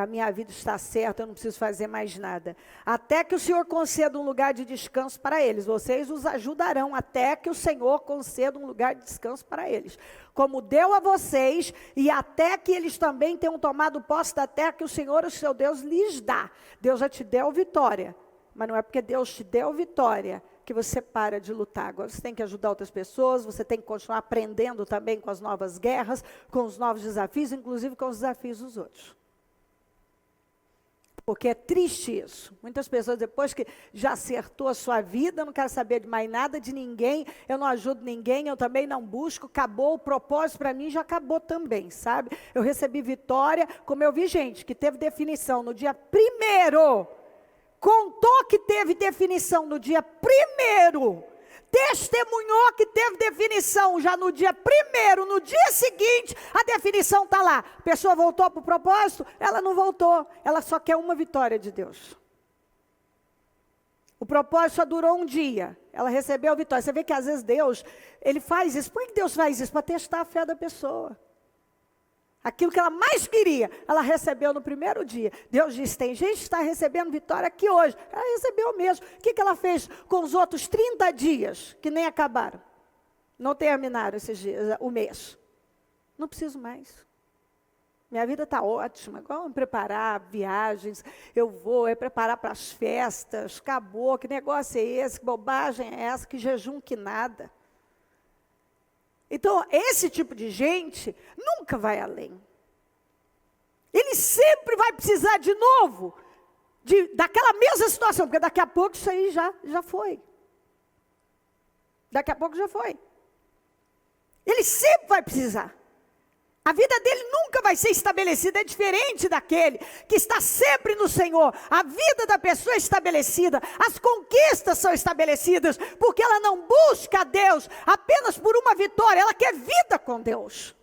a minha vida está certa, eu não preciso fazer mais nada. Até que o Senhor conceda um lugar de descanso para eles. Vocês os ajudarão até que o Senhor conceda um lugar de descanso para eles. Como deu a vocês e até que eles também tenham tomado posse da terra que o Senhor, o seu Deus, lhes dá. Deus já te deu vitória. Mas não é porque Deus te deu vitória que você para de lutar. Agora você tem que ajudar outras pessoas, você tem que continuar aprendendo também com as novas guerras, com os novos desafios, inclusive com os desafios dos outros. Porque é triste isso. Muitas pessoas, depois que já acertou a sua vida, não quero saber de mais nada de ninguém, eu não ajudo ninguém, eu também não busco, acabou o propósito para mim, já acabou também, sabe? Eu recebi vitória, como eu vi gente que teve definição no dia 1º, contou que teve definição no dia 1º, testemunhou que teve definição já no dia 1º, no dia seguinte, a definição está lá. A pessoa voltou para o propósito? Ela não voltou, ela só quer uma vitória de Deus. O propósito só durou um dia, ela recebeu a vitória. Você vê que às vezes Deus, Ele faz isso. Por que Deus faz isso? Para testar a fé da pessoa. Aquilo que ela mais queria, ela recebeu no 1º dia. Deus disse: tem gente que está recebendo vitória aqui hoje. Ela recebeu mesmo. O que ela fez com os outros 30 dias, que nem acabaram? Não terminaram esses dias, o mês. Não preciso mais. Minha vida está ótima. Agora vamos preparar viagens. Eu vou preparar para as festas. Acabou. Que negócio é esse? Que bobagem é essa? Que jejum que nada. Então, esse tipo de gente nunca vai além. Ele sempre vai precisar de novo daquela mesma situação, porque daqui a pouco isso aí já foi. Daqui a pouco já foi. Ele sempre vai precisar. A vida dele nunca vai ser estabelecida, é diferente daquele que está sempre no Senhor. A vida da pessoa é estabelecida, as conquistas são estabelecidas, porque ela não busca a Deus apenas por uma vitória, ela quer vida com Deus.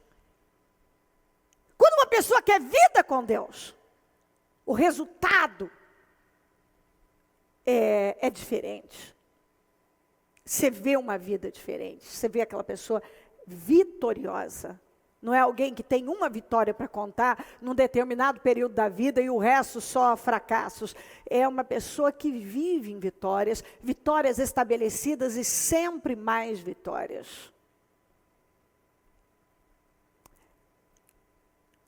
Quando uma pessoa quer vida com Deus, o resultado é diferente. você vê uma vida diferente, você vê aquela pessoa vitoriosa. Não é alguém que tem uma vitória para contar num determinado período da vida e o resto só fracassos. É uma pessoa que vive em vitórias, vitórias estabelecidas e sempre mais vitórias.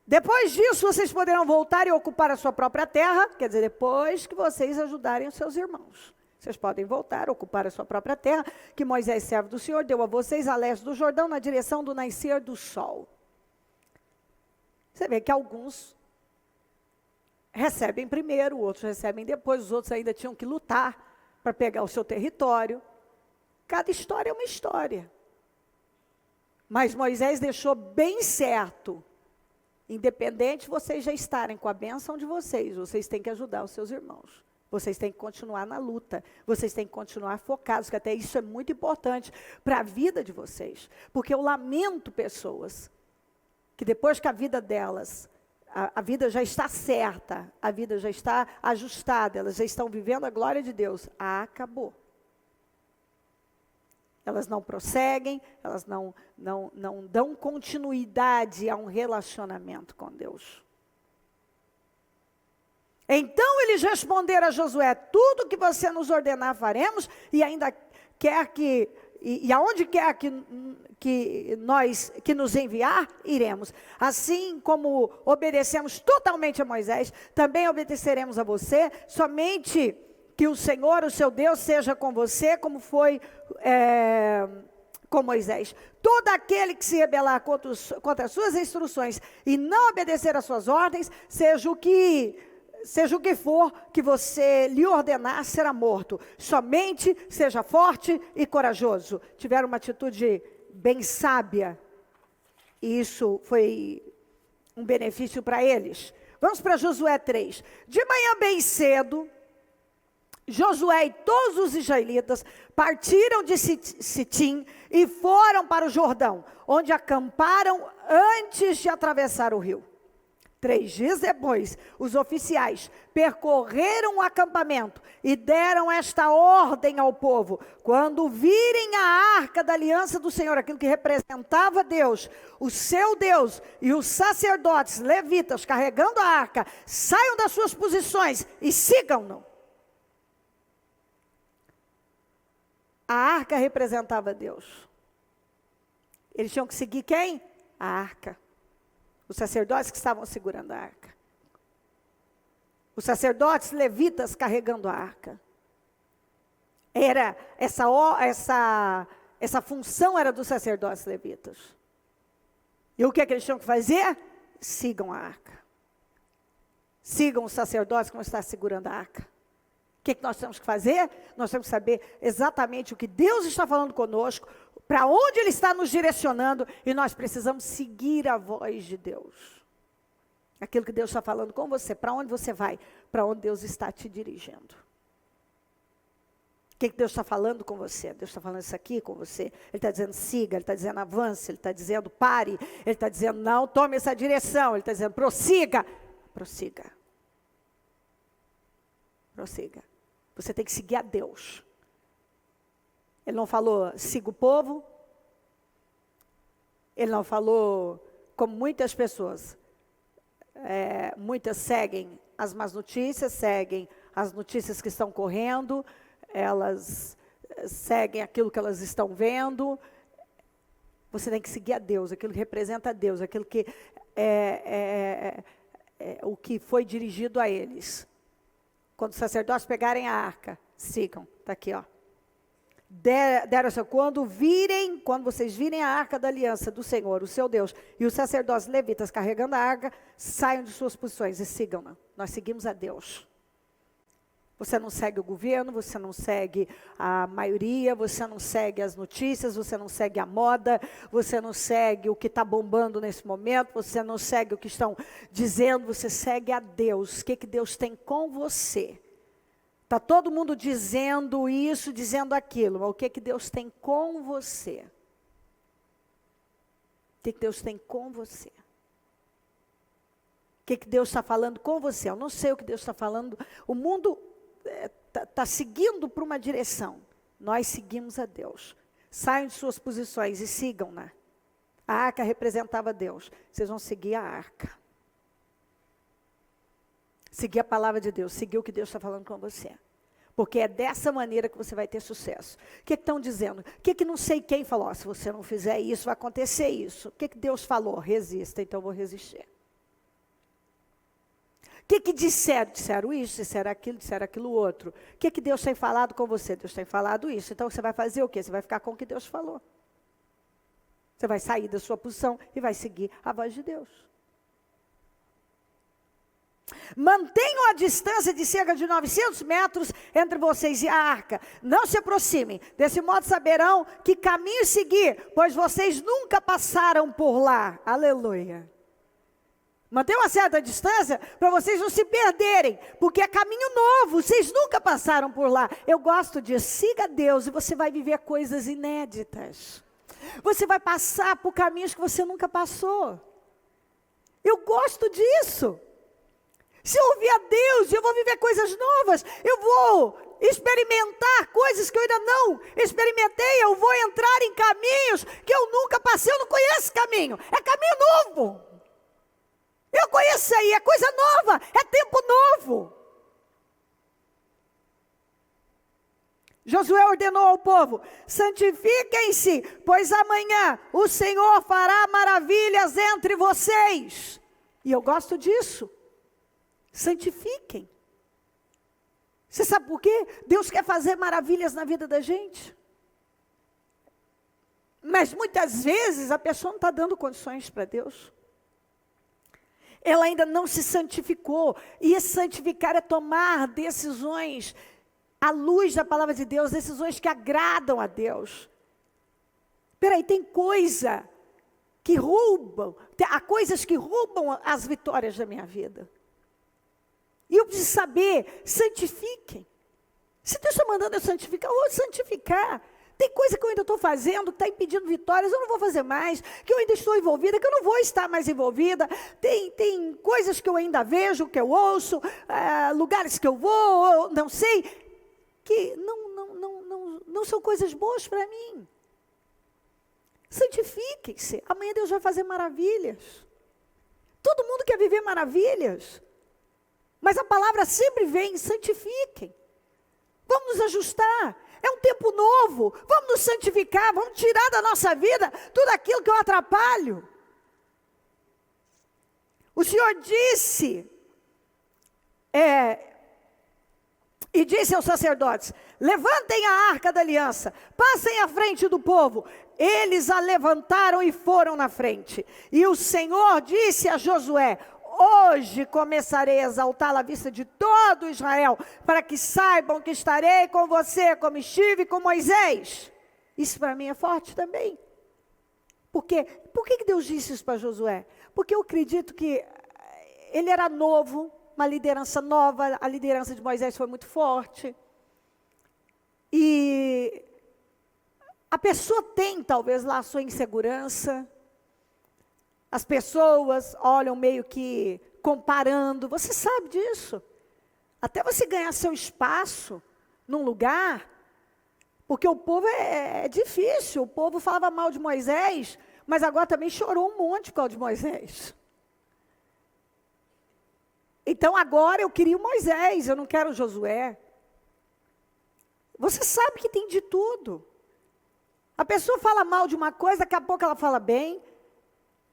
Depois disso, vocês poderão voltar e ocupar a sua própria terra, quer dizer, depois que vocês ajudarem os seus irmãos. Vocês podem voltar, ocupar a sua própria terra, que Moisés, servo do Senhor, deu a vocês a leste do Jordão, na direção do nascer do sol. Você vê que alguns recebem primeiro, outros recebem depois, os outros ainda tinham que lutar para pegar o seu território. Cada história é uma história. Mas Moisés deixou bem certo, independente de vocês já estarem com a bênção de vocês têm que ajudar os seus irmãos. Vocês têm que continuar na luta, vocês têm que continuar focados, que até isso é muito importante para a vida de vocês. Porque eu lamento pessoas que depois que a vida delas, a vida já está certa, a vida já está ajustada, elas já estão vivendo a glória de Deus, acabou. Elas não prosseguem, elas não dão continuidade a um relacionamento com Deus. Então eles responderam a Josué: tudo que você nos ordenar faremos, e ainda quer que, e aonde quer que nos enviar, iremos. Assim como obedecemos totalmente a Moisés, também obedeceremos a você, somente que o Senhor, o seu Deus, seja com você, como foi com Moisés. Todo aquele que se rebelar contra as suas instruções e não obedecer às suas ordens, seja o que for que você lhe ordenar, será morto. Somente seja forte e corajoso. Tiveram uma atitude bem sábia, e isso foi um benefício para eles. Vamos para Josué 3. De manhã bem cedo, Josué e todos os israelitas partiram de Sitim e foram para o Jordão, onde acamparam antes de atravessar o rio. 3 dias depois, os oficiais percorreram o acampamento e deram esta ordem ao povo: quando virem a arca da aliança do Senhor, aquilo que representava Deus, o seu Deus, e os sacerdotes levitas carregando a arca, saiam das suas posições e sigam-no. A arca representava Deus. Eles tinham que seguir quem? A arca. Os sacerdotes que estavam segurando a arca. Os sacerdotes levitas carregando a arca. Era essa função era dos sacerdotes levitas. E o que é que eles tinham que fazer? Sigam a arca. Sigam os sacerdotes que vão estar segurando a arca. O que é que nós temos que fazer? Nós temos que saber exatamente o que Deus está falando conosco, para onde Ele está nos direcionando, e nós precisamos seguir a voz de Deus. Aquilo que Deus está falando com você, para onde você vai, para onde Deus está te dirigindo. O que Deus está falando com você? Deus está falando isso aqui com você. Ele está dizendo siga, Ele está dizendo avance, Ele está dizendo pare, Ele está dizendo não tome essa direção, Ele está dizendo prossiga. Prossiga. Prossiga. Você tem que seguir a Deus. Ele não falou, siga o povo. Ele não falou, como muitas pessoas. Muitas seguem as más notícias, seguem as notícias que estão correndo, elas seguem aquilo que elas estão vendo. Você tem que seguir a Deus, aquilo que representa a Deus, aquilo que o que foi dirigido a eles. Quando os sacerdotes pegarem a arca, sigam. Está aqui, ó. Quando vocês virem a arca da aliança do Senhor, o seu Deus, e os sacerdotes levitas carregando a arca, saiam de suas posições e sigam-na. Nós seguimos a Deus. Você não segue o governo, você não segue a maioria, você não segue as notícias, você não segue a moda, você não segue o que está bombando nesse momento, você não segue o que estão dizendo, você segue a Deus. O que Deus tem com você? Está todo mundo dizendo isso, dizendo aquilo, mas o que Deus tem com você? O que Deus tem com você? O que Deus está falando com você? Eu não sei o que Deus está falando. O mundo está seguindo para uma direção. nós seguimos a Deus. Saiam de suas posições e sigam-na. A arca representava Deus. Vocês vão seguir a arca. Seguir a palavra de Deus. Seguir o que Deus está falando com você. Porque é dessa maneira que você vai ter sucesso. O que estão dizendo? O que não sei quem falou? Se você não fizer isso, vai acontecer isso. O que Deus falou? Resista, então eu vou resistir. O que disseram? Disseram isso, disseram aquilo outro. O que Deus tem falado com você? Deus tem falado isso. Então você vai fazer o quê? Você vai ficar com o que Deus falou. Você vai sair da sua posição e vai seguir a voz de Deus. Mantenham a distância de cerca de 900 metros entre vocês e a arca. Não se aproximem. Desse modo saberão que caminho seguir, pois vocês nunca passaram por lá. Aleluia. Mantenham uma certa distância para vocês não se perderem, porque é caminho novo, vocês nunca passaram por lá. Eu gosto disso. Siga Deus e você vai viver coisas inéditas. Você vai passar por caminhos que você nunca passou. Eu gosto disso. Se eu ouvir a Deus, eu vou viver coisas novas. Eu vou experimentar coisas que eu ainda não experimentei. Eu vou entrar em caminhos que eu nunca passei. Eu não conheço esse caminho. É caminho novo. Eu conheço isso aí. É coisa nova. É tempo novo. Josué ordenou ao povo: santifiquem-se, pois amanhã o Senhor fará maravilhas entre vocês. E eu gosto disso. Santifiquem. Você sabe por quê? Deus quer fazer maravilhas na vida da gente. Mas muitas vezes a pessoa não está dando condições para Deus. Ela ainda não se santificou. E esse santificar é tomar decisões à luz da palavra de Deus, decisões que agradam a Deus. Peraí, tem coisa que roubam, há coisas que roubam as vitórias da minha vida. E eu preciso saber, santifiquem. Se Deus está mandando eu santificar, eu vou santificar. Tem coisa que eu ainda estou fazendo, que está impedindo vitórias, eu não vou fazer mais, que eu ainda estou envolvida, que eu não vou estar mais envolvida. Tem coisas que eu ainda vejo, que eu ouço, lugares que eu vou, não sei, que não são coisas boas para mim. Santifiquem-se, amanhã Deus vai fazer maravilhas. Todo mundo quer viver maravilhas. Mas a palavra sempre vem: santifiquem. Vamos nos ajustar. É um tempo novo. Vamos nos santificar. Vamos tirar da nossa vida tudo aquilo que eu atrapalho. O Senhor disse, e disse aos sacerdotes: levantem a arca da aliança, passem à frente do povo. Eles a levantaram e foram na frente. E o Senhor disse a Josué: hoje começarei a exaltá-la à vista de todo Israel, para que saibam que estarei com você, como estive com Moisés. Isso para mim é forte também. Por quê? Por que Deus disse isso para Josué? Porque eu acredito que ele era novo, uma liderança nova, a liderança de Moisés foi muito forte. E a pessoa tem talvez lá a sua insegurança. As pessoas olham meio que comparando, você sabe disso. Até você ganhar seu espaço num lugar, porque o povo é difícil. O povo falava mal de Moisés, mas agora também chorou um monte por causa de Moisés. Então agora eu queria o Moisés, eu não quero o Josué. Você sabe que tem de tudo. A pessoa fala mal de uma coisa, daqui a pouco ela fala bem.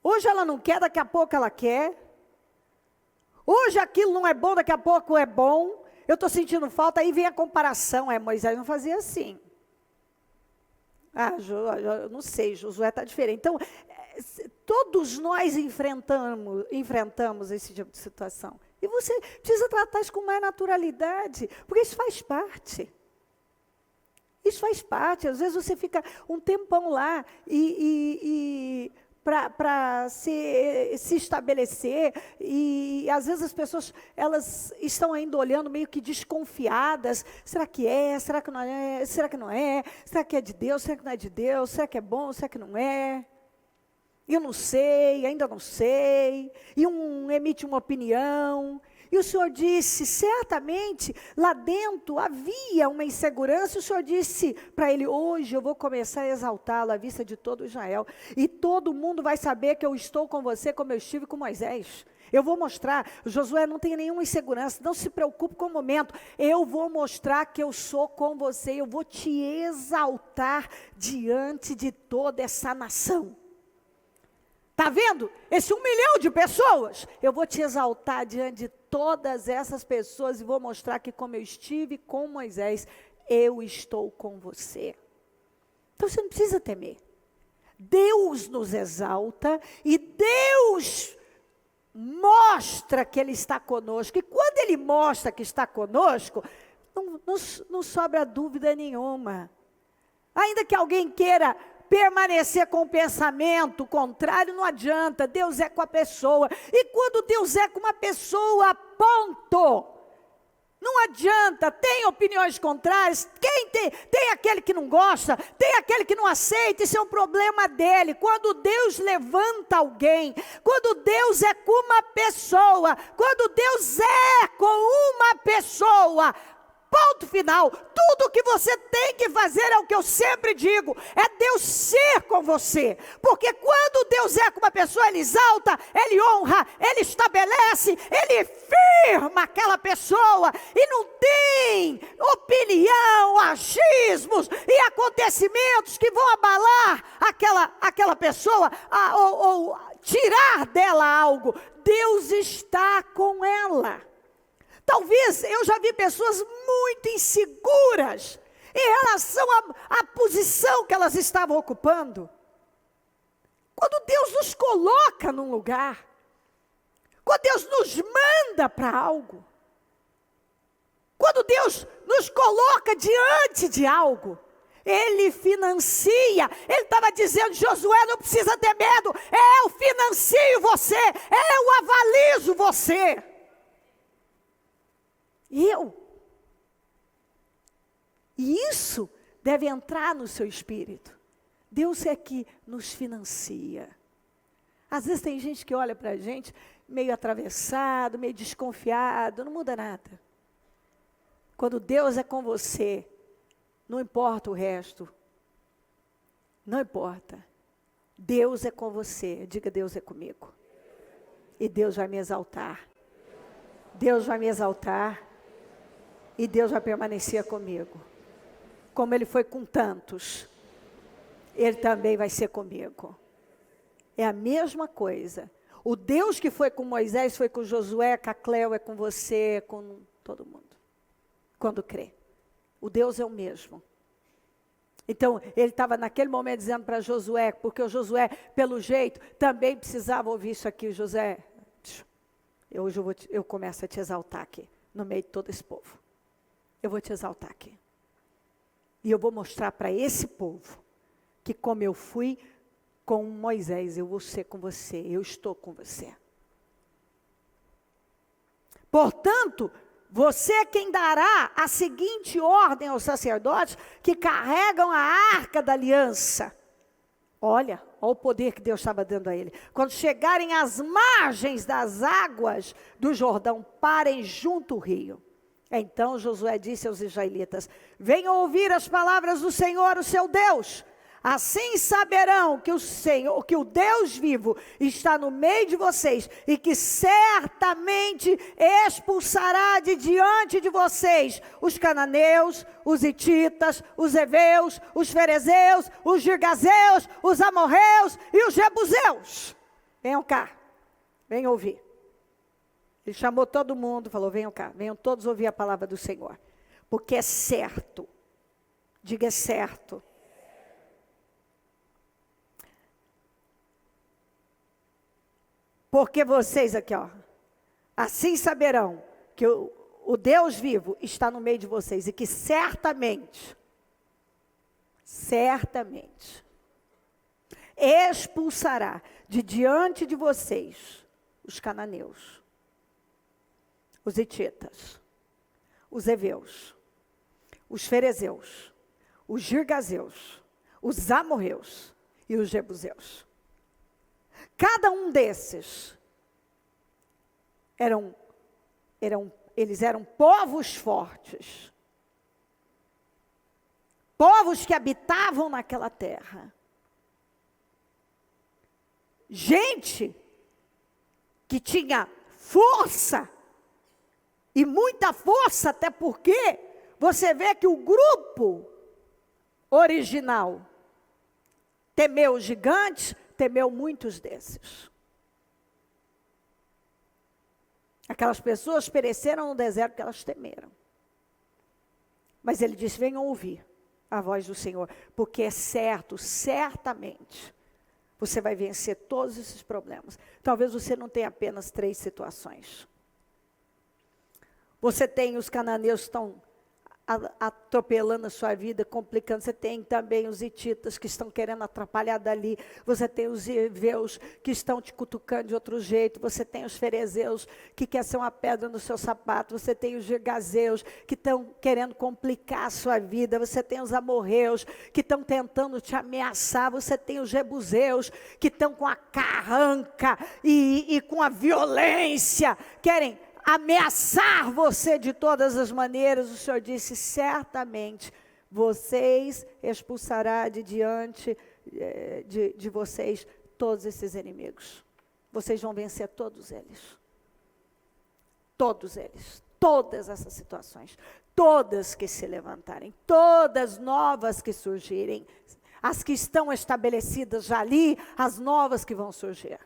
Hoje ela não quer, daqui a pouco ela quer. Hoje aquilo não é bom, daqui a pouco é bom. Eu estou sentindo falta, aí vem a comparação. Moisés não fazia assim. Eu não sei, Josué está diferente. Então, todos nós enfrentamos esse tipo de situação. E você precisa tratar isso com mais naturalidade, porque isso faz parte. Isso faz parte. Às vezes você fica um tempão lá para se estabelecer, e às vezes as pessoas, elas estão ainda olhando meio que desconfiadas: será que é, será que não é, será que não é, será que é de Deus, será que não é de Deus, será que é bom, será que não é, eu não sei, ainda não sei, e um emite uma opinião, E o Senhor disse, certamente, lá dentro havia uma insegurança. O Senhor disse para ele, hoje eu vou começar a exaltá-lo à vista de todo Israel. E todo mundo vai saber que eu estou com você como eu estive com Moisés. Eu vou mostrar, Josué, não tem nenhuma insegurança, não se preocupe com o momento. Eu vou mostrar que eu sou com você, eu vou te exaltar diante de toda essa nação. Está vendo? Esse 1 milhão de pessoas, eu vou te exaltar diante de todas essas pessoas e vou mostrar que como eu estive com Moisés, eu estou com você. Então você não precisa temer. Deus nos exalta e Deus mostra que Ele está conosco. E quando Ele mostra que está conosco, não sobra dúvida nenhuma. Ainda que alguém queira permanecer com o pensamento contrário, não adianta. Deus é com a pessoa. E quando Deus é com uma pessoa, ponto. Não adianta, tem opiniões contrárias, tem aquele que não gosta, tem aquele que não aceita, isso é um problema dele. Quando Deus levanta alguém, quando Deus é com uma pessoa, quando Deus é com uma pessoa, ponto final. Tudo o que você tem que fazer é o que eu sempre digo, é Deus ser com você. Porque quando Deus é com uma pessoa, Ele exalta, Ele honra, Ele estabelece, Ele firma aquela pessoa. E não tem opinião, achismos e acontecimentos que vão abalar aquela pessoa ou tirar dela algo. Deus está com ela. Talvez eu já vi pessoas muito inseguras em relação à posição que elas estavam ocupando. Quando Deus nos coloca num lugar, quando Deus nos manda para algo, quando Deus nos coloca diante de algo, Ele financia. Ele estava dizendo, Josué, não precisa ter medo, eu financio você, eu avalizo você. E isso deve entrar no seu espírito. Deus é que nos financia. Às vezes tem gente que olha para a gente meio atravessado, meio desconfiado, não muda nada. Quando Deus é com você, não importa o resto. Não importa. Deus é com você. Diga, Deus é comigo. E Deus vai me exaltar. Deus vai me exaltar. E Deus vai permanecer comigo. Como Ele foi com tantos, Ele também vai ser comigo. É a mesma coisa. O Deus que foi com Moisés, foi com Josué, com a Cleo, é com você, com todo mundo. Quando crê. O Deus é o mesmo. Então, ele estava naquele momento dizendo para Josué, porque o Josué, pelo jeito, também precisava ouvir isso aqui. Josué, hoje eu começo a te exaltar aqui, no meio de todo esse povo. Eu vou te exaltar aqui. E eu vou mostrar para esse povo que como eu fui com Moisés, eu vou ser com você, eu estou com você. Portanto, você é quem dará a seguinte ordem aos sacerdotes que carregam a arca da aliança. Olha o poder que Deus estava dando a ele. Quando chegarem às margens das águas do Jordão, parem junto ao rio. Então Josué disse aos israelitas, venham ouvir as palavras do Senhor, o seu Deus. Assim saberão que o Deus vivo está no meio de vocês e que certamente expulsará de diante de vocês os cananeus, os hititas, os heveus, os ferezeus, os girgazeus, os amorreus e os jebuseus. Venham cá, venham ouvir. Ele chamou todo mundo, falou, venham cá, venham todos ouvir a palavra do Senhor. Porque é certo, diga é certo. Porque vocês aqui, assim saberão que o Deus vivo está no meio de vocês e que certamente expulsará de diante de vocês os cananeus, os hititas, os heveus, os ferezeus, os girgazeus, os amorreus e os jebuseus. Cada um desses eram Eles eram povos fortes. Povos que habitavam naquela terra. Gente que tinha força, e muita força, até porque você vê que o grupo original temeu os gigantes, temeu muitos desses. Aquelas pessoas pereceram no deserto que elas temeram. Mas ele disse, venham ouvir a voz do Senhor, porque é certo, certamente, você vai vencer todos esses problemas. Talvez você não tenha apenas 3 situações. Você tem os cananeus que estão atropelando a sua vida, complicando. Você tem também os hititas que estão querendo atrapalhar dali. Você tem os heveus que estão te cutucando de outro jeito. Você tem os ferezeus que querem ser uma pedra no seu sapato. Você tem os gergazeus que estão querendo complicar a sua vida. Você tem os amorreus que estão tentando te ameaçar. Você tem os jebuseus que estão com a carranca e com a violência, querem ameaçar você de todas as maneiras. O Senhor disse, certamente, vocês expulsará de diante de vocês todos esses inimigos. Vocês vão vencer todos eles. Todos eles. Todas essas situações. Todas que se levantarem. Todas novas que surgirem. As que estão estabelecidas já ali, as novas que vão surgir.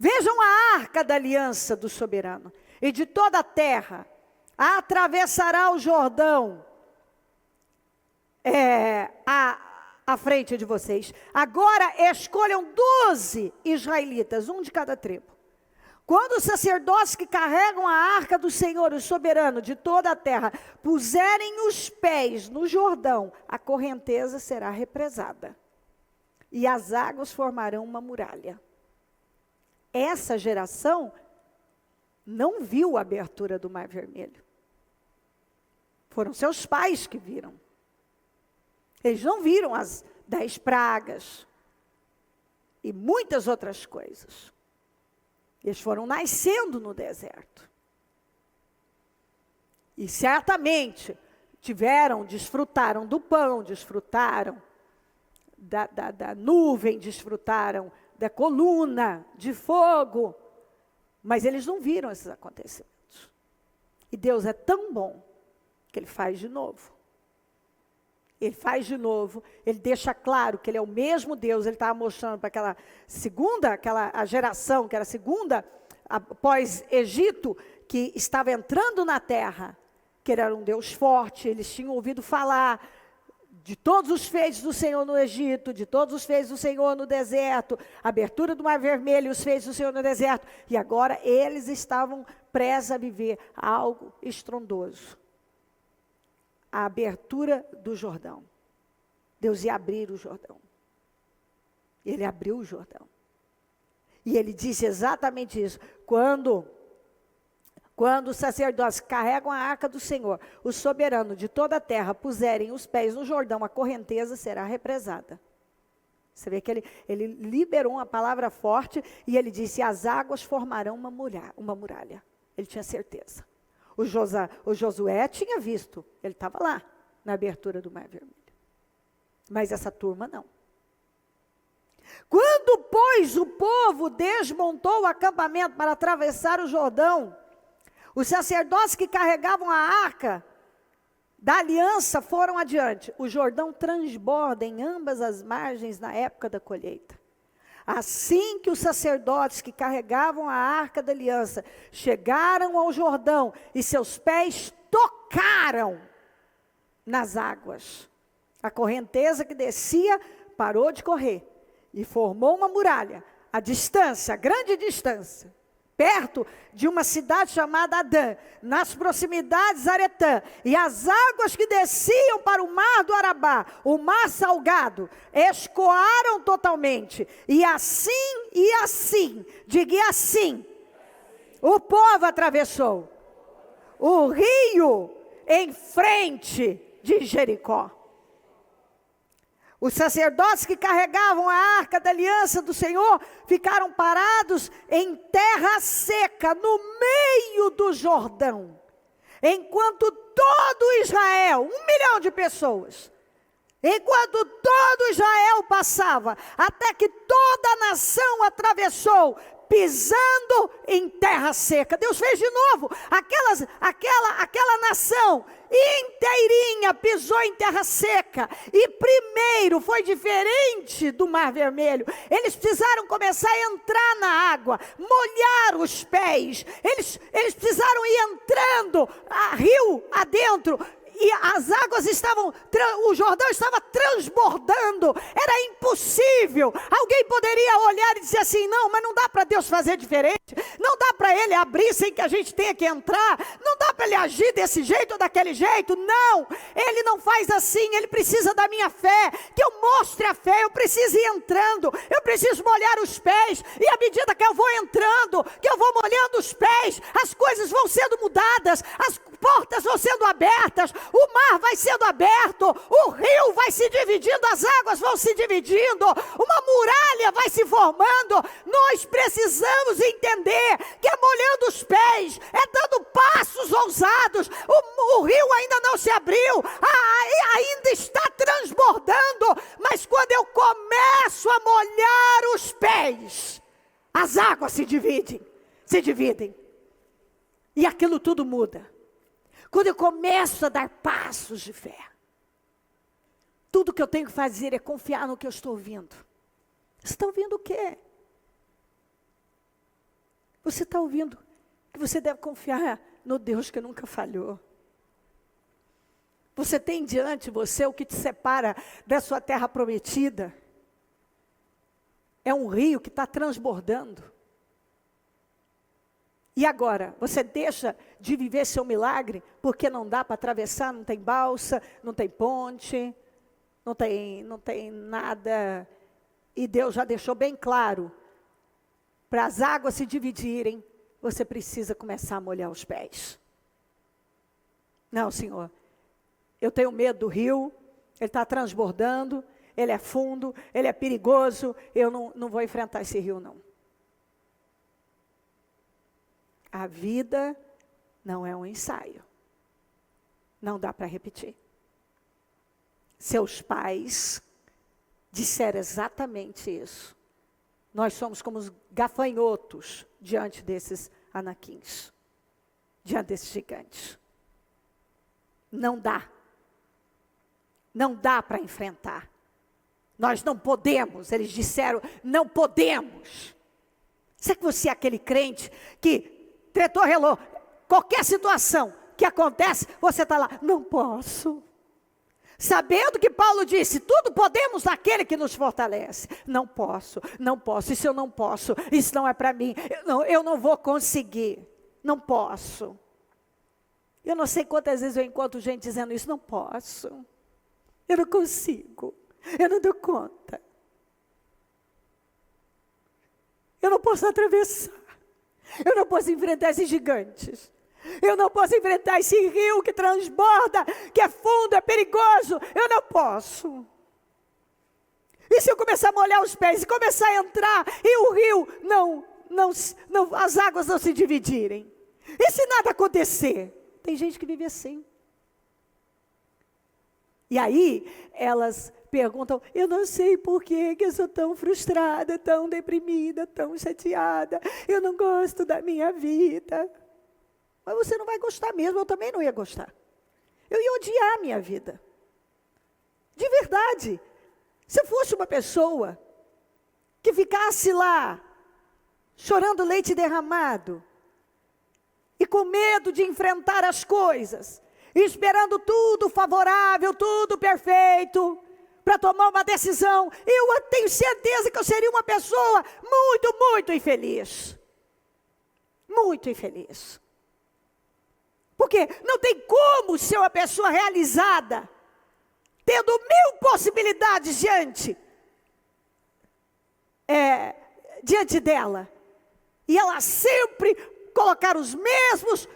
Vejam a arca da aliança do soberano, e de toda a terra, atravessará o Jordão, à frente de vocês. Agora escolham 12 israelitas, um de cada tribo. Quando os sacerdotes que carregam a arca do Senhor, o soberano de toda a terra, puserem os pés no Jordão, a correnteza será represada, e as águas formarão uma muralha. Essa geração não viu a abertura do Mar Vermelho. Foram seus pais que viram. Eles não viram as 10 pragas e muitas outras coisas. Eles foram nascendo no deserto. E certamente desfrutaram do pão, desfrutaram da nuvem, desfrutaram da coluna de fogo, mas eles não viram esses acontecimentos. E Deus é tão bom, que Ele faz de novo. Ele faz de novo, Ele deixa claro que Ele é o mesmo Deus. Ele estava mostrando para a geração, que era a segunda, após Egito, que estava entrando na terra, que Ele era um Deus forte. Eles tinham ouvido falar de todos os feitos do Senhor no Egito, de todos os feitos do Senhor no deserto, a abertura do Mar Vermelho, os feitos do Senhor no deserto. E agora eles estavam prestes a viver algo estrondoso. A abertura do Jordão. Deus ia abrir o Jordão. Ele abriu o Jordão. E Ele disse exatamente isso. Quando os sacerdotes carregam a arca do Senhor, o soberano de toda a terra, puserem os pés no Jordão, a correnteza será represada. Você vê que ele liberou uma palavra forte e ele disse, as águas formarão uma muralha. Ele tinha certeza. O Josué tinha visto, ele estava lá, na abertura do Mar Vermelho. Mas essa turma não. Quando, pois, o povo desmontou o acampamento para atravessar o Jordão, os sacerdotes que carregavam a arca da aliança foram adiante. O Jordão transborda em ambas as margens na época da colheita. Assim que os sacerdotes que carregavam a arca da aliança chegaram ao Jordão e seus pés tocaram nas águas, a correnteza que descia parou de correr e formou uma muralha, a grande distância, perto de uma cidade chamada Adã, nas proximidades de Aretã, e as águas que desciam para o mar do Arabá, o mar salgado, escoaram totalmente, e assim, diga assim, o povo atravessou o rio em frente de Jericó. Os sacerdotes que carregavam a arca da aliança do Senhor ficaram parados em terra seca, no meio do Jordão. Enquanto todo Israel, 1 milhão de pessoas, enquanto todo Israel passava, até que toda a nação atravessou, pisando em terra seca. Deus fez de novo. Aquela nação inteirinha pisou em terra seca. E primeiro foi diferente do Mar Vermelho. Eles precisaram começar a entrar na água, molhar os pés. Eles precisaram ir entrando a rio adentro. E as águas estavam, o Jordão estava transbordando, era impossível. Alguém poderia olhar e dizer assim: não, mas não dá para Deus fazer diferente, não dá para Ele abrir sem que a gente tenha que entrar, não dá para Ele agir desse jeito ou daquele jeito. Não, Ele não faz assim. Ele precisa da minha fé, que eu mostre a fé. Eu preciso ir entrando, eu preciso molhar os pés, e à medida que eu vou entrando, que eu vou molhando os pés, as coisas vão sendo mudadas, as portas vão sendo abertas, o mar vai sendo aberto, o rio vai se dividindo, as águas vão se dividindo, uma muralha vai se formando. Nós precisamos entender que é molhando os pés, é dando passos ousados. O rio ainda não se abriu, ainda está transbordando, mas quando eu começo a molhar os pés, as águas se dividem, e aquilo tudo muda. Quando eu começo a dar passos de fé, tudo que eu tenho que fazer é confiar no que eu estou ouvindo. Você está ouvindo o quê? Você está ouvindo que você deve confiar no Deus que nunca falhou. Você tem diante de você o que te separa da sua terra prometida. É um rio que está transbordando. E agora, você deixa de viver seu milagre porque não dá para atravessar, não tem balsa, não tem ponte, não tem nada. E Deus já deixou bem claro, para as águas se dividirem, você precisa começar a molhar os pés. Não, Senhor, eu tenho medo do rio, ele está transbordando, ele é fundo, ele é perigoso, eu não vou enfrentar esse rio não. A vida não é um ensaio. Não dá para repetir. Seus pais disseram exatamente isso. Nós somos como os gafanhotos diante desses anaquins, diante desses gigantes. Não dá. Não dá para enfrentar. Nós não podemos. Eles disseram, não podemos. Será que você é aquele crente que tretou, relou, qualquer situação que acontece, você está lá, não posso. Sabendo que Paulo disse, tudo podemos naquele que nos fortalece. Não posso, isso eu não posso, isso não é para mim, eu não vou conseguir, não posso. Eu não sei quantas vezes eu encontro gente dizendo isso, não posso, eu não consigo, eu não dou conta. Eu não posso atravessar. Eu não posso enfrentar esses gigantes. Eu não posso enfrentar esse rio que transborda, que é fundo, é perigoso. Eu não posso. E se eu começar a molhar os pés e começar a entrar e o rio as águas não se dividirem? E se nada acontecer? Tem gente que vive assim. E aí elas perguntam, eu não sei por que eu sou tão frustrada, tão deprimida, tão chateada. Eu não gosto da minha vida. Mas você não vai gostar mesmo, eu também não ia gostar. Eu ia odiar a minha vida. De verdade. Se eu fosse uma pessoa que ficasse lá, chorando leite derramado, e com medo de enfrentar as coisas, esperando tudo favorável, tudo perfeito, para tomar uma decisão, eu tenho certeza que eu seria uma pessoa muito, muito infeliz. Muito infeliz. Porque não tem como ser uma pessoa realizada, tendo 1000 possibilidades diante dela, e ela sempre colocar os mesmos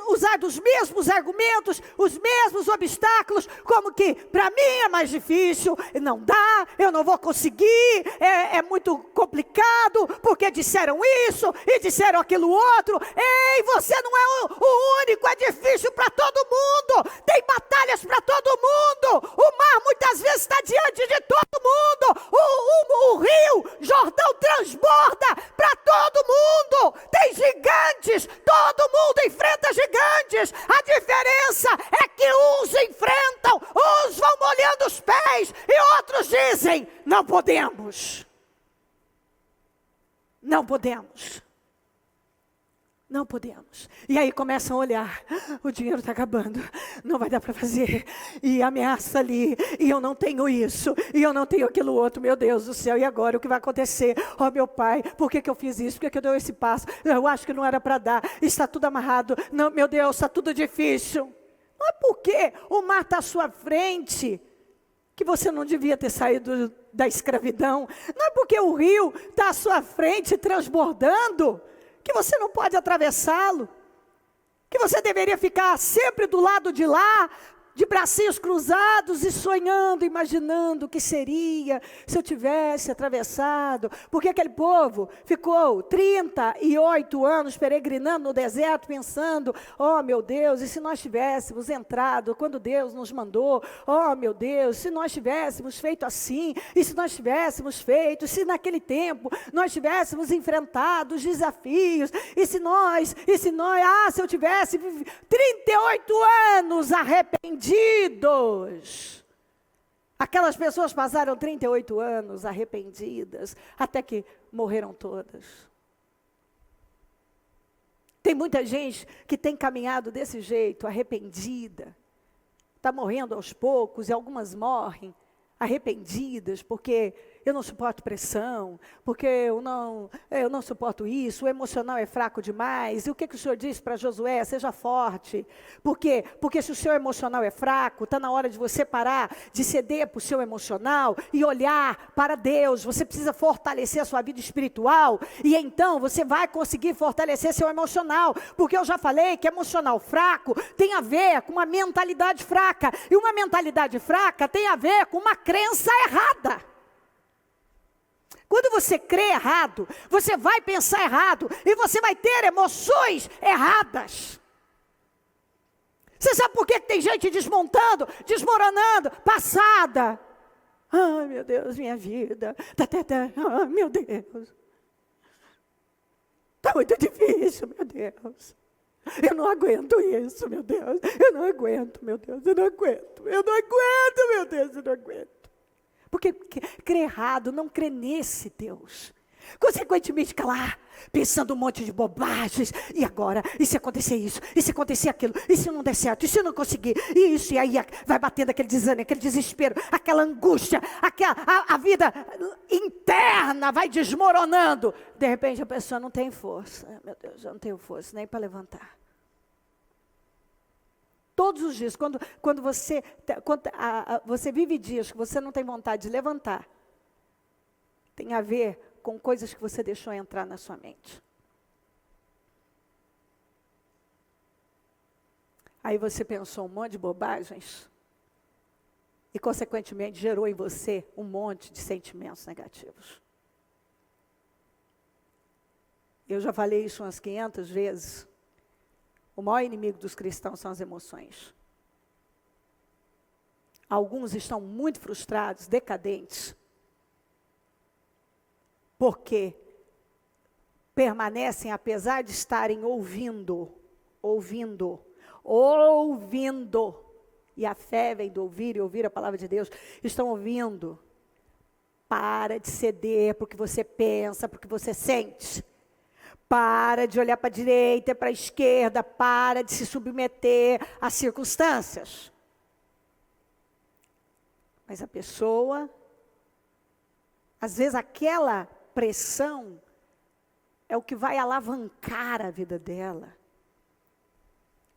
usar dos mesmos argumentos, os mesmos obstáculos, como que para mim é mais difícil, não dá, eu não vou conseguir, é muito complicado, porque disseram isso e disseram aquilo outro. Ei, você não é o único, é difícil para todo mundo, tem batalhas para todo mundo, o mar muitas vezes está diante de todo mundo, o rio Jordão transborda para todo mundo, tem gigantes, todo mundo enfrenta gigantes. A diferença é que uns enfrentam, uns vão molhando os pés e outros dizem: não podemos. Não podemos. Não podemos. E aí começam a olhar, o dinheiro está acabando, não vai dar para fazer, e ameaça ali, e eu não tenho isso, e eu não tenho aquilo outro, meu Deus do céu, e agora o que vai acontecer? Oh meu pai, por que eu fiz isso? Por que eu dei esse passo? Eu acho que não era para dar, está tudo amarrado, não, meu Deus, está tudo difícil. Não é porque o mar está à sua frente, que você não devia ter saído da escravidão, não é porque o rio está à sua frente transbordando, que você não pode atravessá-lo, que você deveria ficar sempre do lado de lá, de bracinhos cruzados e sonhando, imaginando o que seria se eu tivesse atravessado. Porque aquele povo ficou 38 anos peregrinando no deserto, pensando: oh meu Deus, e se nós tivéssemos entrado quando Deus nos mandou? Oh meu Deus, se nós tivéssemos feito assim, e se nós tivéssemos feito, se naquele tempo nós tivéssemos enfrentado os desafios, se eu tivesse 38 anos arrependidos. Aquelas pessoas passaram 38 anos arrependidas, até que morreram todas. Tem muita gente que tem caminhado desse jeito, arrependida. Está morrendo aos poucos, e algumas morrem arrependidas, porque eu não suporto pressão, porque eu não suporto isso, o emocional é fraco demais. E o que o Senhor disse para Josué? Seja forte. Por quê? Porque se o seu emocional é fraco, está na hora de você parar de ceder para o seu emocional e olhar para Deus. Você precisa fortalecer a sua vida espiritual, e então você vai conseguir fortalecer seu emocional, porque eu já falei que emocional fraco tem a ver com uma mentalidade fraca, e uma mentalidade fraca tem a ver com uma crença errada. Quando você crê errado, você vai pensar errado, e você vai ter emoções erradas. Você sabe por que tem gente desmontando, desmoronando, passada? Ai meu Deus, minha vida, ai meu Deus, está muito difícil, meu Deus. Eu não aguento isso, meu Deus. Eu não aguento, meu Deus. Eu não aguento, meu Deus, eu não aguento. Porque crê errado, não crê nesse Deus. Consequentemente, fica lá, pensando um monte de bobagens. E agora? E se acontecer isso? E se acontecer aquilo? E se não der certo? E se eu não conseguir? E isso, e aí vai batendo aquele desânimo, aquele desespero, aquela angústia, a vida interna vai desmoronando. De repente a pessoa não tem força. Meu Deus, eu não tenho força nem para levantar. Todos os dias, quando você vive dias que você não tem vontade de levantar, tem a ver com coisas que você deixou entrar na sua mente. Aí você pensou um monte de bobagens e, consequentemente, gerou em você um monte de sentimentos negativos. Eu já falei isso umas 500 vezes. O maior inimigo dos cristãos são as emoções. Alguns estão muito frustrados, decadentes, porque permanecem, apesar de estarem ouvindo, e a fé vem do ouvir e ouvir a palavra de Deus, estão ouvindo. Para de ceder para o que você pensa, para o que você sente. Para de olhar para a direita e para a esquerda, para de se submeter às circunstâncias. Mas a pessoa, às vezes aquela pressão é o que vai alavancar a vida dela.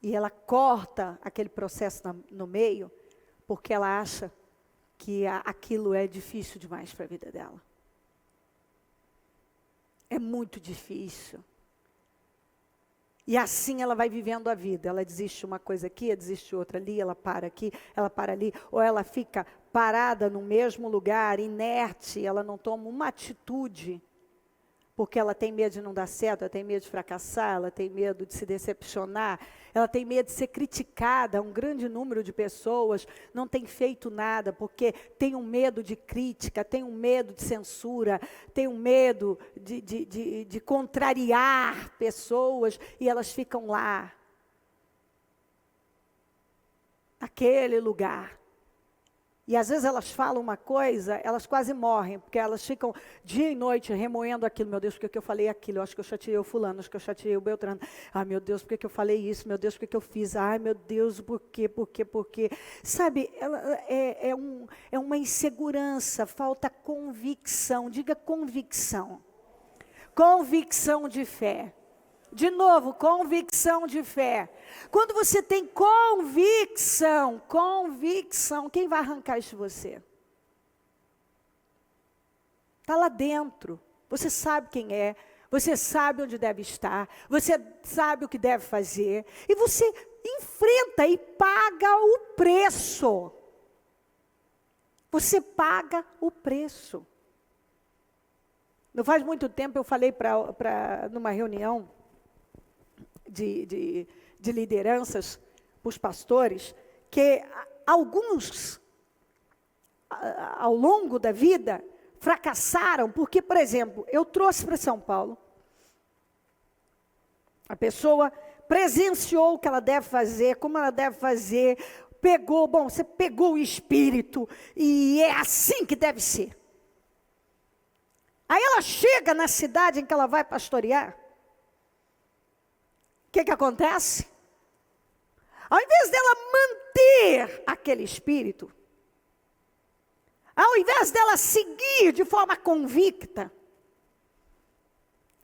E ela corta aquele processo no meio, porque ela acha que aquilo é difícil demais para a vida dela. É muito difícil. E assim ela vai vivendo a vida. Ela desiste uma coisa aqui, desiste outra ali, ela para aqui, ela para ali. Ou ela fica parada no mesmo lugar, inerte, ela não toma uma atitude. Porque ela tem medo de não dar certo, ela tem medo de fracassar, ela tem medo de se decepcionar, ela tem medo de ser criticada. Um grande número de pessoas não tem feito nada, porque tem um medo de crítica, tem um medo de censura, tem um medo de contrariar pessoas, e elas ficam lá, naquele lugar. E às vezes elas falam uma coisa, elas quase morrem, porque elas ficam dia e noite remoendo aquilo. Meu Deus, por que eu falei aquilo? Eu acho que eu chateei o fulano, acho que eu chateei o Beltrano. Ai, meu Deus, por que eu falei isso? Meu Deus, por que eu fiz? Ai, meu Deus, por quê? Sabe, é uma insegurança, falta convicção. Diga convicção. Convicção de fé. De novo, convicção de fé. Quando você tem convicção, quem vai arrancar isso de você? Está lá dentro. Você sabe quem é, você sabe onde deve estar, você sabe o que deve fazer, e você enfrenta e paga o preço. Você paga o preço. Não faz muito tempo eu falei numa reunião de lideranças, para os pastores, que alguns, ao longo da vida, fracassaram, porque, por exemplo, eu trouxe para São Paulo, a pessoa presenciou o que ela deve fazer, como ela deve fazer, você pegou o espírito, e é assim que deve ser. Aí ela chega na cidade em que ela vai pastorear. O que acontece? Ao invés dela manter aquele espírito, ao invés dela seguir de forma convicta,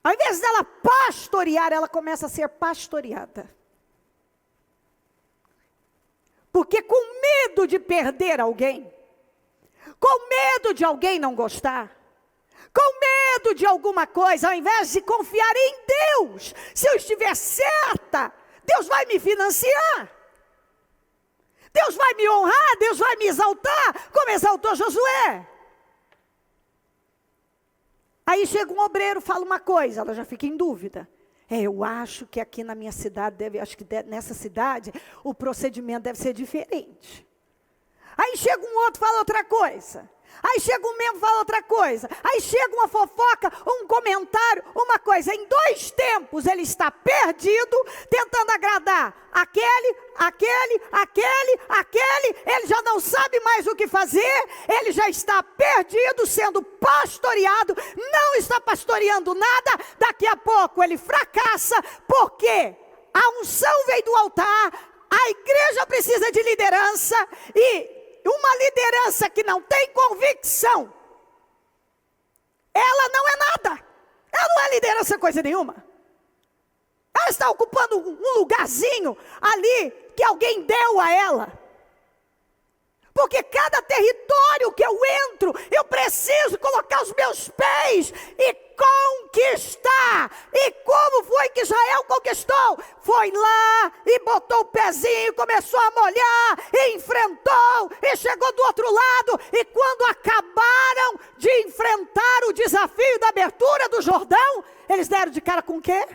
ao invés dela pastorear, ela começa a ser pastoreada. Porque com medo de perder alguém, com medo de alguém não gostar, com medo de alguma coisa, ao invés de confiar em Deus, se eu estiver certa, Deus vai me financiar, Deus vai me honrar, Deus vai me exaltar, como exaltou Josué. Aí chega um obreiro, fala uma coisa, ela já fica em dúvida. Eu acho que aqui na minha cidade, nessa cidade, o procedimento deve ser diferente. Aí chega um outro, fala outra coisa. Aí chega um membro, fala outra coisa. Aí chega uma fofoca, um comentário, uma coisa. Em 2 tempos ele está perdido, tentando agradar aquele. Ele já não sabe mais o que fazer. Ele já está perdido, sendo pastoreado. Não está pastoreando nada. Daqui a pouco ele fracassa, porque a unção veio do altar. A igreja precisa de liderança, e uma liderança que não tem convicção, ela não é nada. Ela não é liderança coisa nenhuma. Ela está ocupando um lugarzinho ali que alguém deu a ela. Porque cada território que eu entro, eu preciso colocar os meus pés e conquistar. E como foi que Israel conquistou? Foi lá e botou o pezinho, começou a molhar, e enfrentou, e chegou do outro lado. E quando acabaram de enfrentar o desafio da abertura do Jordão, eles deram de cara com o quê?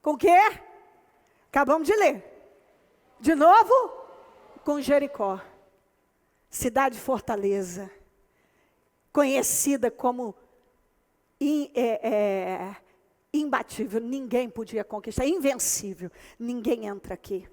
Com o quê? Acabamos de ler. De novo, com Jericó. Cidade fortaleza, conhecida como imbatível, ninguém podia conquistar, invencível, ninguém entra aqui.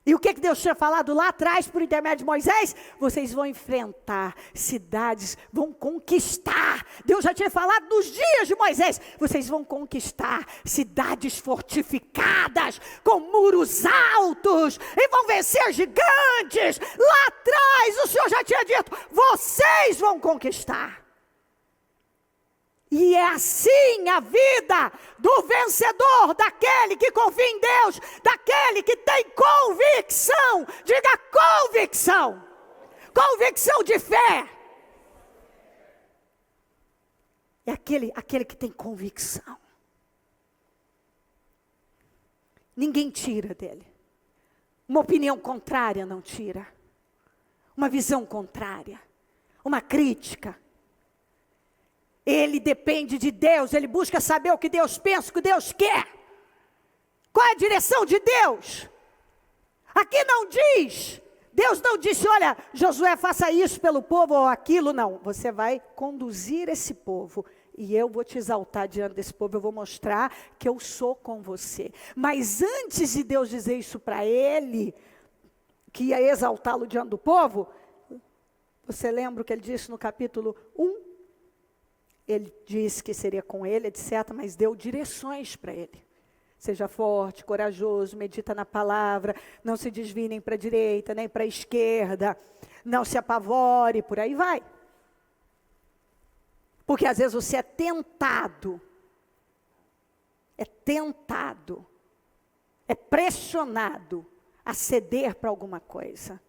E o que Deus tinha falado lá atrás, por intermédio de Moisés? Vocês vão enfrentar cidades, vão conquistar. Deus já tinha falado nos dias de Moisés. Vocês vão conquistar cidades fortificadas, com muros altos, e vão vencer gigantes. Lá atrás o Senhor já tinha dito, vocês vão conquistar. E é assim a vida do vencedor, daquele que confia em Deus, daquele que tem convicção. Diga convicção. Convicção de fé. É aquele que tem convicção. ninguém tira dele. Uma opinião contrária não tira. Uma visão contrária. Uma crítica. Ele depende de Deus, ele busca saber o que Deus pensa, o que Deus quer. Qual é a direção de Deus? Aqui não diz, Deus não disse, olha, Josué, faça isso pelo povo ou aquilo, não. Você vai conduzir esse povo e eu vou te exaltar diante desse povo, eu vou mostrar que eu sou com você. Mas antes de Deus dizer isso para ele, que ia exaltá-lo diante do povo, você lembra o que ele disse no capítulo 1? Ele disse que seria com ele, etc., mas deu direções para ele. Seja forte, corajoso, medita na palavra, não se desvie nem para a direita, nem para a esquerda, não se apavore, por aí vai. Porque às vezes você é tentado, é pressionado a ceder para alguma coisa.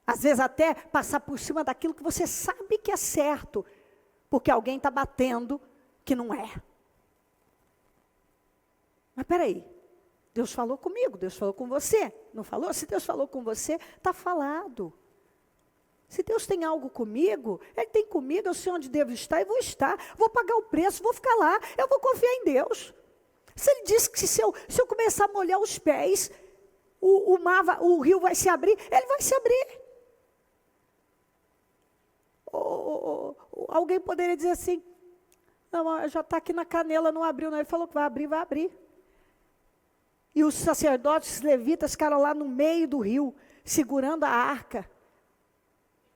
Às vezes até passar por cima daquilo que você sabe que é certo, porque alguém está batendo que não é. Mas peraí, Deus falou comigo, Deus falou com você, não falou? Se Deus falou com você, está falado. Se Deus tem algo comigo, Ele tem comigo, eu sei onde devo estar e vou estar. Vou pagar o preço, vou ficar lá, eu vou confiar em Deus. Se Ele disse que se eu começar a molhar os pés, o rio vai se abrir, ele vai se abrir. Alguém poderia dizer assim, não, já está aqui na canela, não abriu, não. Ele falou que vai abrir, vai abrir. E os sacerdotes, os levitas, ficaram lá no meio do rio, segurando a arca,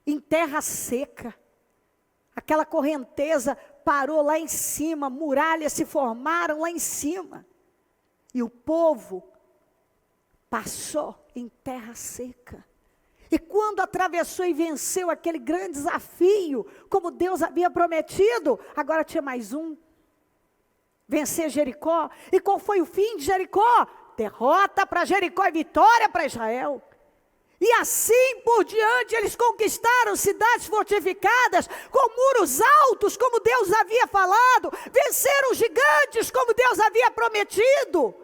em terra seca. Aquela correnteza parou lá em cima, muralhas se formaram lá em cima. E o povo passou em terra seca. E quando atravessou e venceu aquele grande desafio, como Deus havia prometido, agora tinha mais um. Vencer Jericó. E qual foi o fim de Jericó? Derrota para Jericó e vitória para Israel. E assim por diante, eles conquistaram cidades fortificadas, com muros altos, como Deus havia falado. Venceram gigantes, como Deus havia prometido.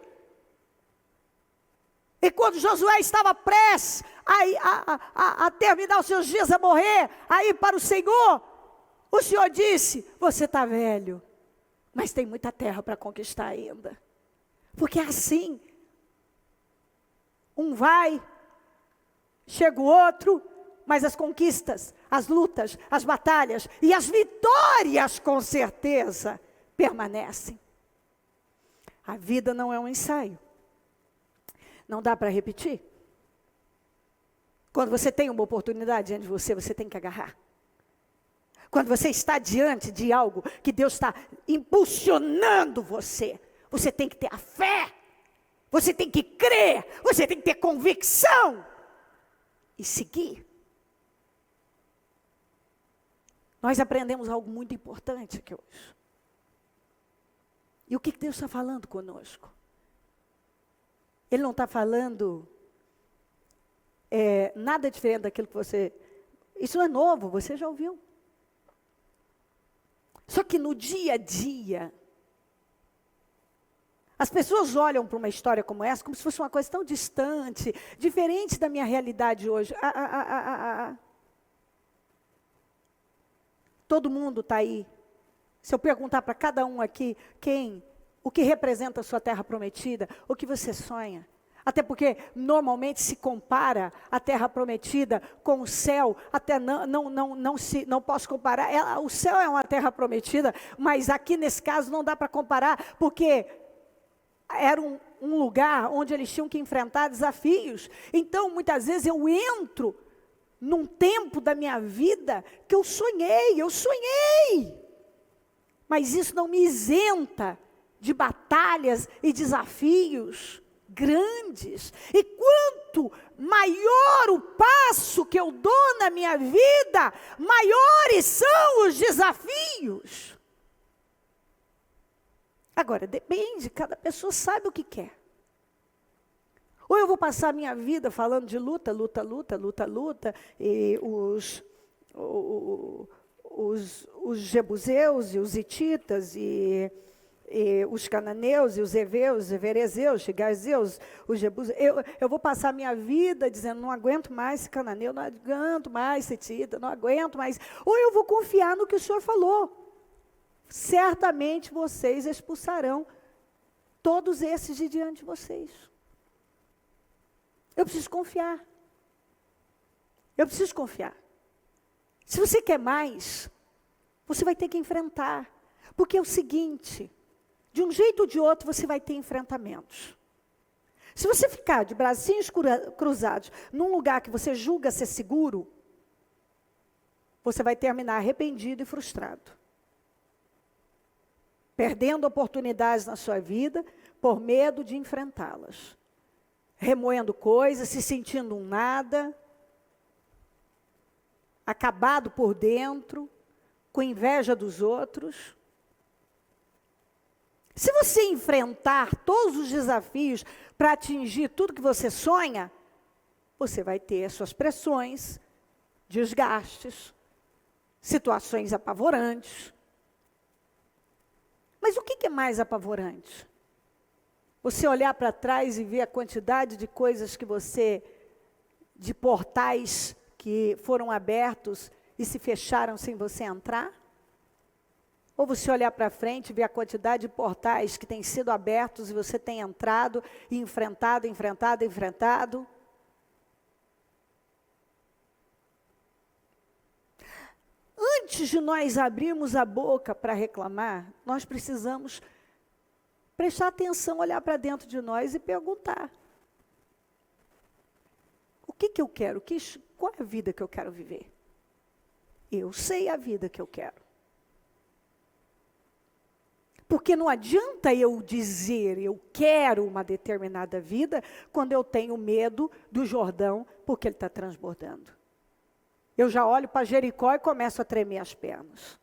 E quando Josué estava prestes a terminar os seus dias, a morrer, a ir para o Senhor disse, você está velho, mas tem muita terra para conquistar ainda. Porque é assim, um vai, chega o outro, mas as conquistas, as lutas, as batalhas e as vitórias, com certeza, permanecem. A vida não é um ensaio. Não dá para repetir. Quando você tem uma oportunidade diante de você, você tem que agarrar. Quando você está diante de algo que Deus está impulsionando você, você tem que ter a fé. Você tem que crer. Você tem que ter convicção. E seguir. Nós aprendemos algo muito importante aqui hoje. E o que Deus está falando conosco? Ele não está falando nada diferente daquilo que você... Isso não é novo, você já ouviu. Só que no dia a dia, as pessoas olham para uma história como essa, como se fosse uma coisa tão distante, diferente da minha realidade hoje. Todo mundo está aí. Se eu perguntar para cada um aqui, o que representa a sua terra prometida, o que você sonha? Até porque normalmente se compara a terra prometida com o céu, até não posso comparar, o céu é uma terra prometida, mas aqui nesse caso não dá para comparar, porque era um lugar onde eles tinham que enfrentar desafios. Então muitas vezes eu entro num tempo da minha vida que eu sonhei, mas isso não me isenta de batalhas e desafios grandes. E quanto maior o passo que eu dou na minha vida, maiores são os desafios. Agora, depende, cada pessoa sabe o que quer. Ou eu vou passar a minha vida falando de luta, e os jebuseus e os hititas e os cananeus e os heveus, os ferezeus, os gigazeus, os jebuseus. Eu vou passar a minha vida dizendo, não aguento mais esse cananeu, não aguento mais esse tita, não aguento mais. Ou eu vou confiar no que o Senhor falou. Certamente vocês expulsarão todos esses de diante de vocês. Eu preciso confiar. Eu preciso confiar. Se você quer mais, você vai ter que enfrentar. Porque é o seguinte, de um jeito ou de outro você vai ter enfrentamentos. Se você ficar de bracinhos cruzados num lugar que você julga ser seguro, você vai terminar arrependido e frustrado. Perdendo oportunidades na sua vida por medo de enfrentá-las. Remoendo coisas, se sentindo um nada, acabado por dentro, com inveja dos outros. Se você enfrentar todos os desafios para atingir tudo que você sonha, você vai ter suas pressões, desgastes, situações apavorantes. Mas o que é mais apavorante? Você olhar para trás e ver a quantidade de coisas que de portais que foram abertos e se fecharam sem você entrar? Ou você olhar para frente e ver a quantidade de portais que têm sido abertos e você tem entrado e enfrentado? Antes de nós abrirmos a boca para reclamar, nós precisamos prestar atenção, olhar para dentro de nós e perguntar. O que eu quero? Qual é a vida que eu quero viver? Eu sei a vida que eu quero. Porque não adianta eu dizer, eu quero uma determinada vida, quando eu tenho medo do Jordão, porque ele está transbordando. Eu já olho para Jericó e começo a tremer as pernas.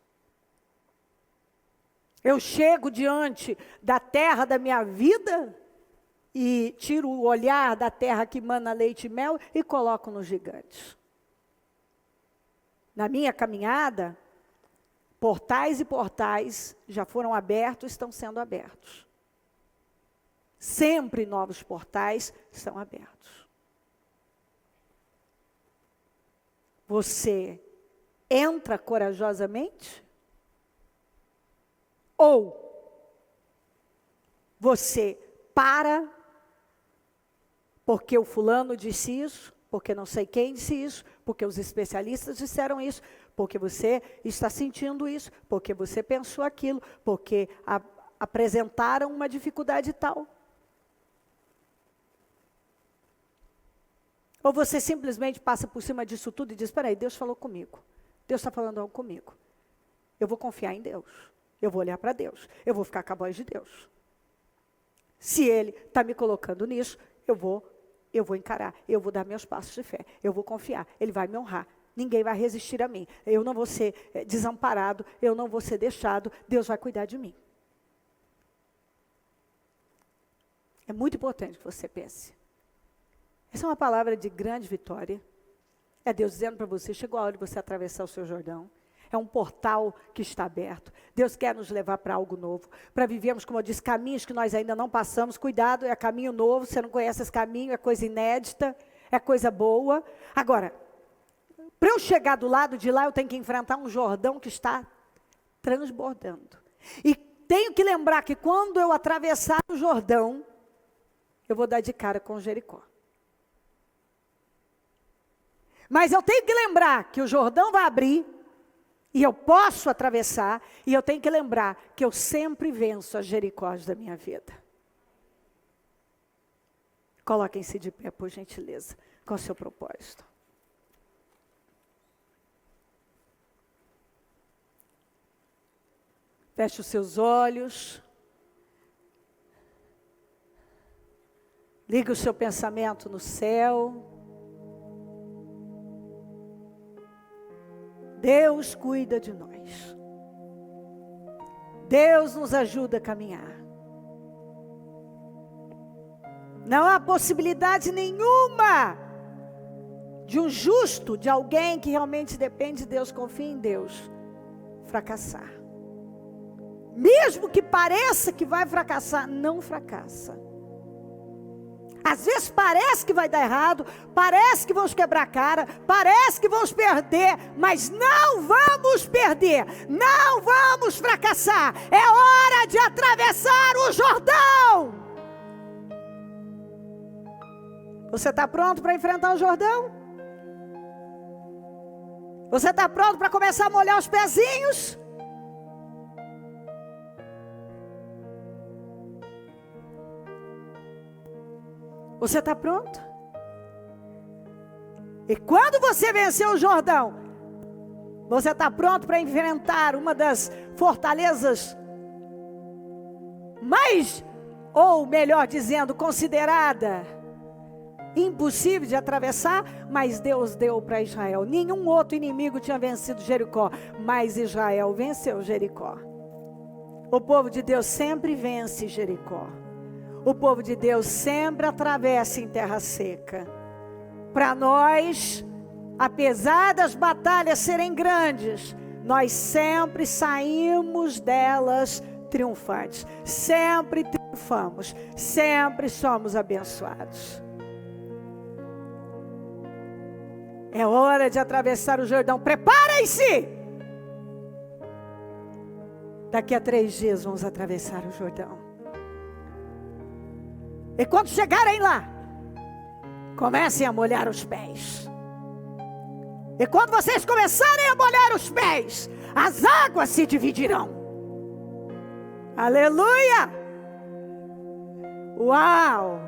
Eu chego diante da terra da minha vida e tiro o olhar da terra que mana leite e mel e coloco nos gigantes. Na minha caminhada, portais e portais já foram abertos, estão sendo abertos. Sempre novos portais são abertos. Você entra corajosamente? Ou você para, porque o fulano disse isso, porque não sei quem disse isso, porque os especialistas disseram isso, porque você está sentindo isso, porque você pensou aquilo, porque apresentaram uma dificuldade tal. Ou você simplesmente passa por cima disso tudo e diz, espera aí, Deus falou comigo. Deus está falando algo comigo. Eu vou confiar em Deus. Eu vou olhar para Deus. Eu vou ficar com a voz de Deus. Se Ele está me colocando nisso, eu vou encarar. Eu vou dar meus passos de fé. Eu vou confiar. Ele vai me honrar. Ninguém vai resistir a mim. Eu não vou ser desamparado. Eu não vou ser deixado. Deus vai cuidar de mim. É muito importante que você pense. Essa é uma palavra de grande vitória. É Deus dizendo para você, chegou a hora de você atravessar o seu Jordão. É um portal que está aberto. Deus quer nos levar para algo novo. Para vivermos, como eu disse, caminhos que nós ainda não passamos. Cuidado, é caminho novo. Você não conhece esse caminho, é coisa inédita, é coisa boa. Agora, para eu chegar do lado de lá, eu tenho que enfrentar um Jordão que está transbordando. E tenho que lembrar que quando eu atravessar o Jordão, eu vou dar de cara com Jericó. Mas eu tenho que lembrar que o Jordão vai abrir, e eu posso atravessar, e eu tenho que lembrar que eu sempre venço as Jericós da minha vida. Coloquem-se de pé, por gentileza, com o seu propósito. Feche os seus olhos. Liga o seu pensamento no céu. Deus cuida de nós. Deus nos ajuda a caminhar. Não há possibilidade nenhuma de um justo, de alguém que realmente depende de Deus, confia em Deus, fracassar. Mesmo que pareça que vai fracassar, não fracassa. Às vezes parece que vai dar errado, parece que vamos quebrar a cara, parece que vamos perder, mas não vamos perder, não vamos fracassar. É hora de atravessar o Jordão. Você está pronto para enfrentar o Jordão? Você está pronto para começar a molhar os pezinhos? Você está pronto? E quando você vencer o Jordão, você está pronto para enfrentar uma das fortalezas mais, ou melhor dizendo, considerada impossível de atravessar, mas Deus deu para Israel. Nenhum outro inimigo tinha vencido Jericó, mas Israel venceu Jericó. O povo de Deus sempre vence Jericó. O povo de Deus sempre atravessa em terra seca. Para nós, apesar das batalhas serem grandes, nós sempre saímos delas triunfantes. Sempre triunfamos, sempre somos abençoados. É hora de atravessar o Jordão. Preparem-se! Daqui a 3 dias vamos atravessar o Jordão. E quando chegarem lá, comecem a molhar os pés. E quando vocês começarem a molhar os pés, as águas se dividirão. Aleluia! Uau!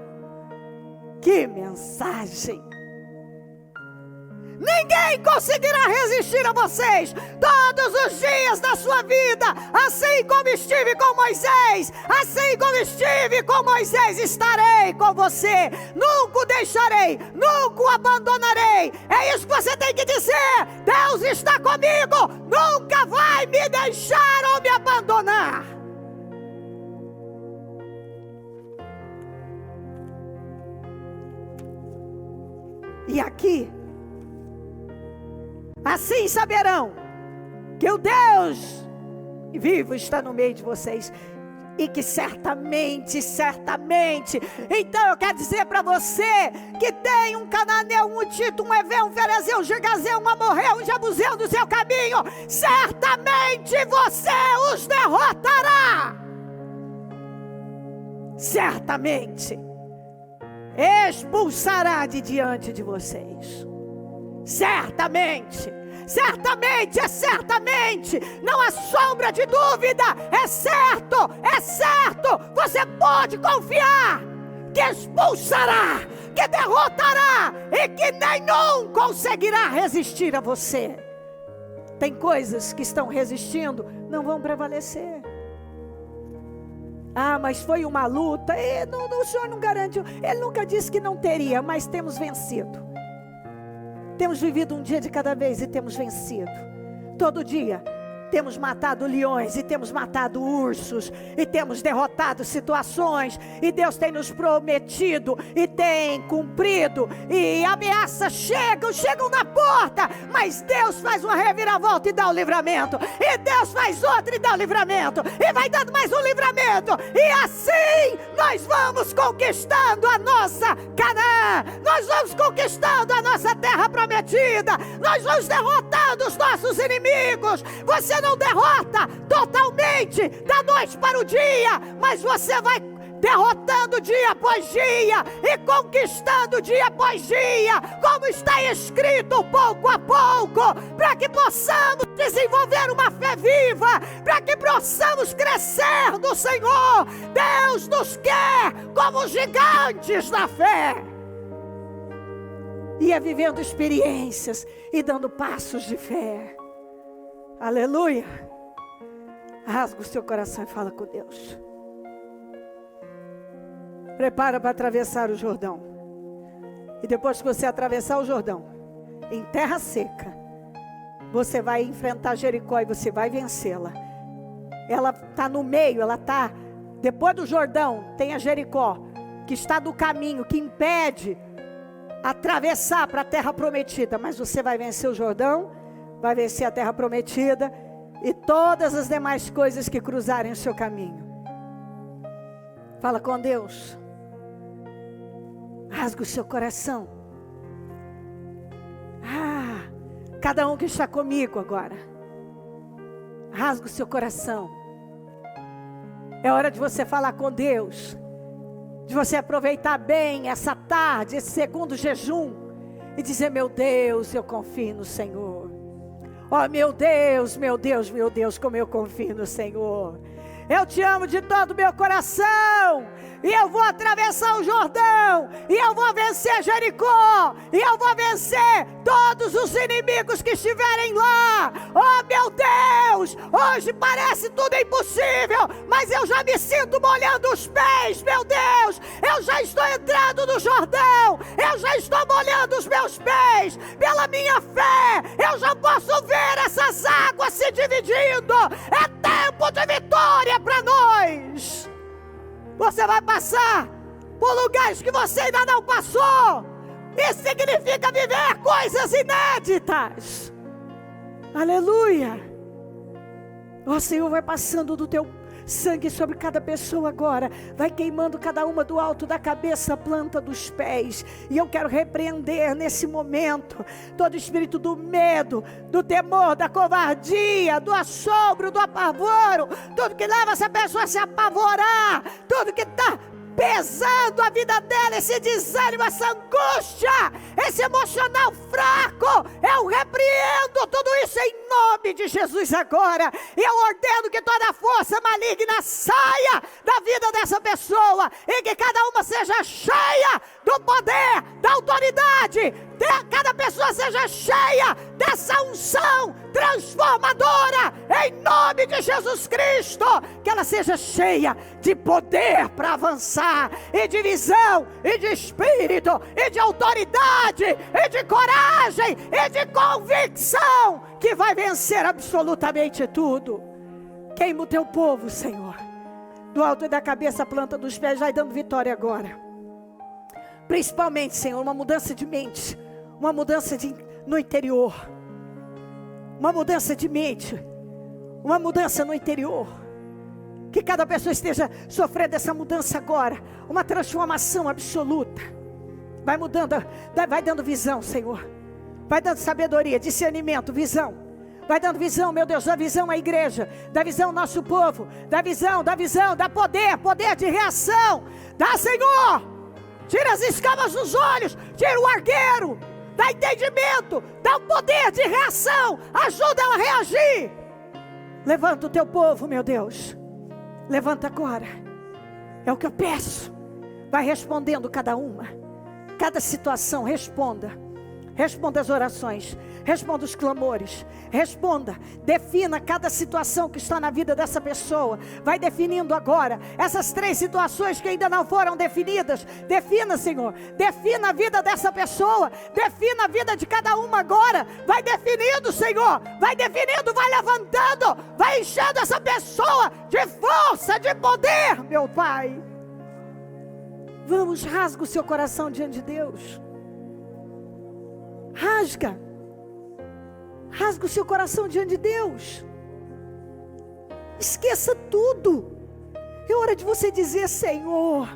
Que mensagem! Ninguém conseguirá resistir a vocês todos os dias da sua vida. Assim como estive com Moisés, assim como estive com Moisés, estarei com você. Nunca o deixarei, nunca o abandonarei. É isso que você tem que dizer. Deus está comigo, nunca vai me deixar ou me abandonar. E aqui, assim saberão que o Deus vivo está no meio de vocês. E que certamente, então eu quero dizer para você que tem um cananeu, um Tito, um Eveu, um Ferezeu, um Girgazeu, um Amorreu, um Jebuseu no seu caminho, certamente você os derrotará. Certamente expulsará de diante de vocês. Certamente, não há sombra de dúvida, é certo, você pode confiar que expulsará, que derrotará e que nenhum conseguirá resistir a você. Tem coisas que estão resistindo, não vão prevalecer. Ah, mas foi uma luta, o Senhor não garantiu, Ele nunca disse que não teria, mas temos vencido. Temos vivido um dia de cada vez e temos vencido. Todo dia temos matado leões e temos matado ursos e temos derrotado situações, e Deus tem nos prometido e tem cumprido, e ameaças chegam na porta, mas Deus faz uma reviravolta e dá o livramento, e Deus faz outra e dá o livramento, e vai dando mais um livramento, e assim nós vamos conquistando a nossa Canaã, nós vamos conquistando a nossa terra prometida, nós vamos derrotando os nossos inimigos. Você não derrota totalmente da noite para o dia, mas você vai derrotando dia após dia e conquistando dia após dia, como está escrito, pouco a pouco, para que possamos desenvolver uma fé viva, para que possamos crescer no Senhor. Deus nos quer como gigantes da fé, e é vivendo experiências e dando passos de fé. Aleluia. Rasga o seu coração e fala com Deus. Prepara para atravessar o Jordão. E depois que você atravessar o Jordão, em terra seca, você vai enfrentar Jericó e você vai vencê-la. Ela está no meio, ela está, depois do Jordão, tem a Jericó, que está no caminho, que impede atravessar para a terra prometida. Mas você vai vencer o Jordão, vai vencer a terra prometida, e todas as demais coisas que cruzarem o seu caminho. Fala com Deus. Rasga o seu coração. Cada um que está comigo agora, rasga o seu coração. É hora de você falar com Deus, de você aproveitar bem essa tarde, esse segundo jejum, e dizer: meu Deus, eu confio no Senhor. Oh, meu Deus, meu Deus, meu Deus, como eu confio no Senhor. Eu te amo de todo o meu coração, e eu vou atravessar o Jordão, e eu vou vencer Jericó, e eu vou vencer todos os inimigos que estiverem lá. Oh, meu Deus, hoje parece tudo impossível, mas eu já me sinto molhando os pés, meu Deus. Eu já estou entrando no Jordão, eu já estou molhando os meus pés, pela minha fé, eu já posso ver essas águas se dividindo. É tempo de vitória para nós. Você vai passar por lugares que você ainda não passou. Isso significa viver coisas inéditas. Aleluia. O Senhor vai passando do teu sangue sobre cada pessoa agora, vai queimando cada uma do alto da cabeça à planta dos pés. E eu quero repreender nesse momento todo espírito do medo, do temor, da covardia, do assombro, do apavoro, tudo que leva essa pessoa a se apavorar, tudo que está pesando a vida dela, esse desânimo, essa angústia, esse emocional fraco. Eu repreendo tudo isso em nome de Jesus agora. E eu ordeno que toda força maligna saia da vida dessa pessoa, e que cada uma seja cheia do poder, da autoridade, cada pessoa seja cheia dessa unção transformadora, em nome de Jesus Cristo. Que ela seja cheia de poder para avançar, e de visão, e de espírito, e de autoridade, e de coragem, e de convicção, que vai vencer absolutamente tudo. Queima o teu povo, Senhor, do alto da cabeça à planta dos pés, vai dando vitória agora. Principalmente, Senhor, uma mudança de mente, uma mudança no interior, uma mudança de mente, uma mudança no interior. Que cada pessoa esteja sofrendo essa mudança agora, uma transformação absoluta. Vai mudando, vai dando visão, Senhor, vai dando sabedoria, discernimento, visão. Vai dando visão, meu Deus, dá visão à igreja, dá visão ao nosso povo, dá visão, dá poder de reação. Dá, Senhor. Tira as escamas dos olhos, tira o argueiro, dá entendimento, dá o poder de reação, ajuda ela a reagir. Levanta o teu povo, meu Deus, levanta agora, é o que eu peço. Vai respondendo cada uma, cada situação, responda as orações, responda os clamores, responda, defina cada situação que está na vida dessa pessoa. Vai definindo agora essas 3 situações que ainda não foram definidas. Defina, Senhor, defina a vida dessa pessoa, defina a vida de cada uma agora. Vai definindo, Senhor, vai definindo, vai levantando, vai enchendo essa pessoa de força, de poder, meu Pai. Vamos, rasga o seu coração diante de Deus. Rasga o seu coração diante de Deus. Esqueça tudo. É hora de você dizer: Senhor,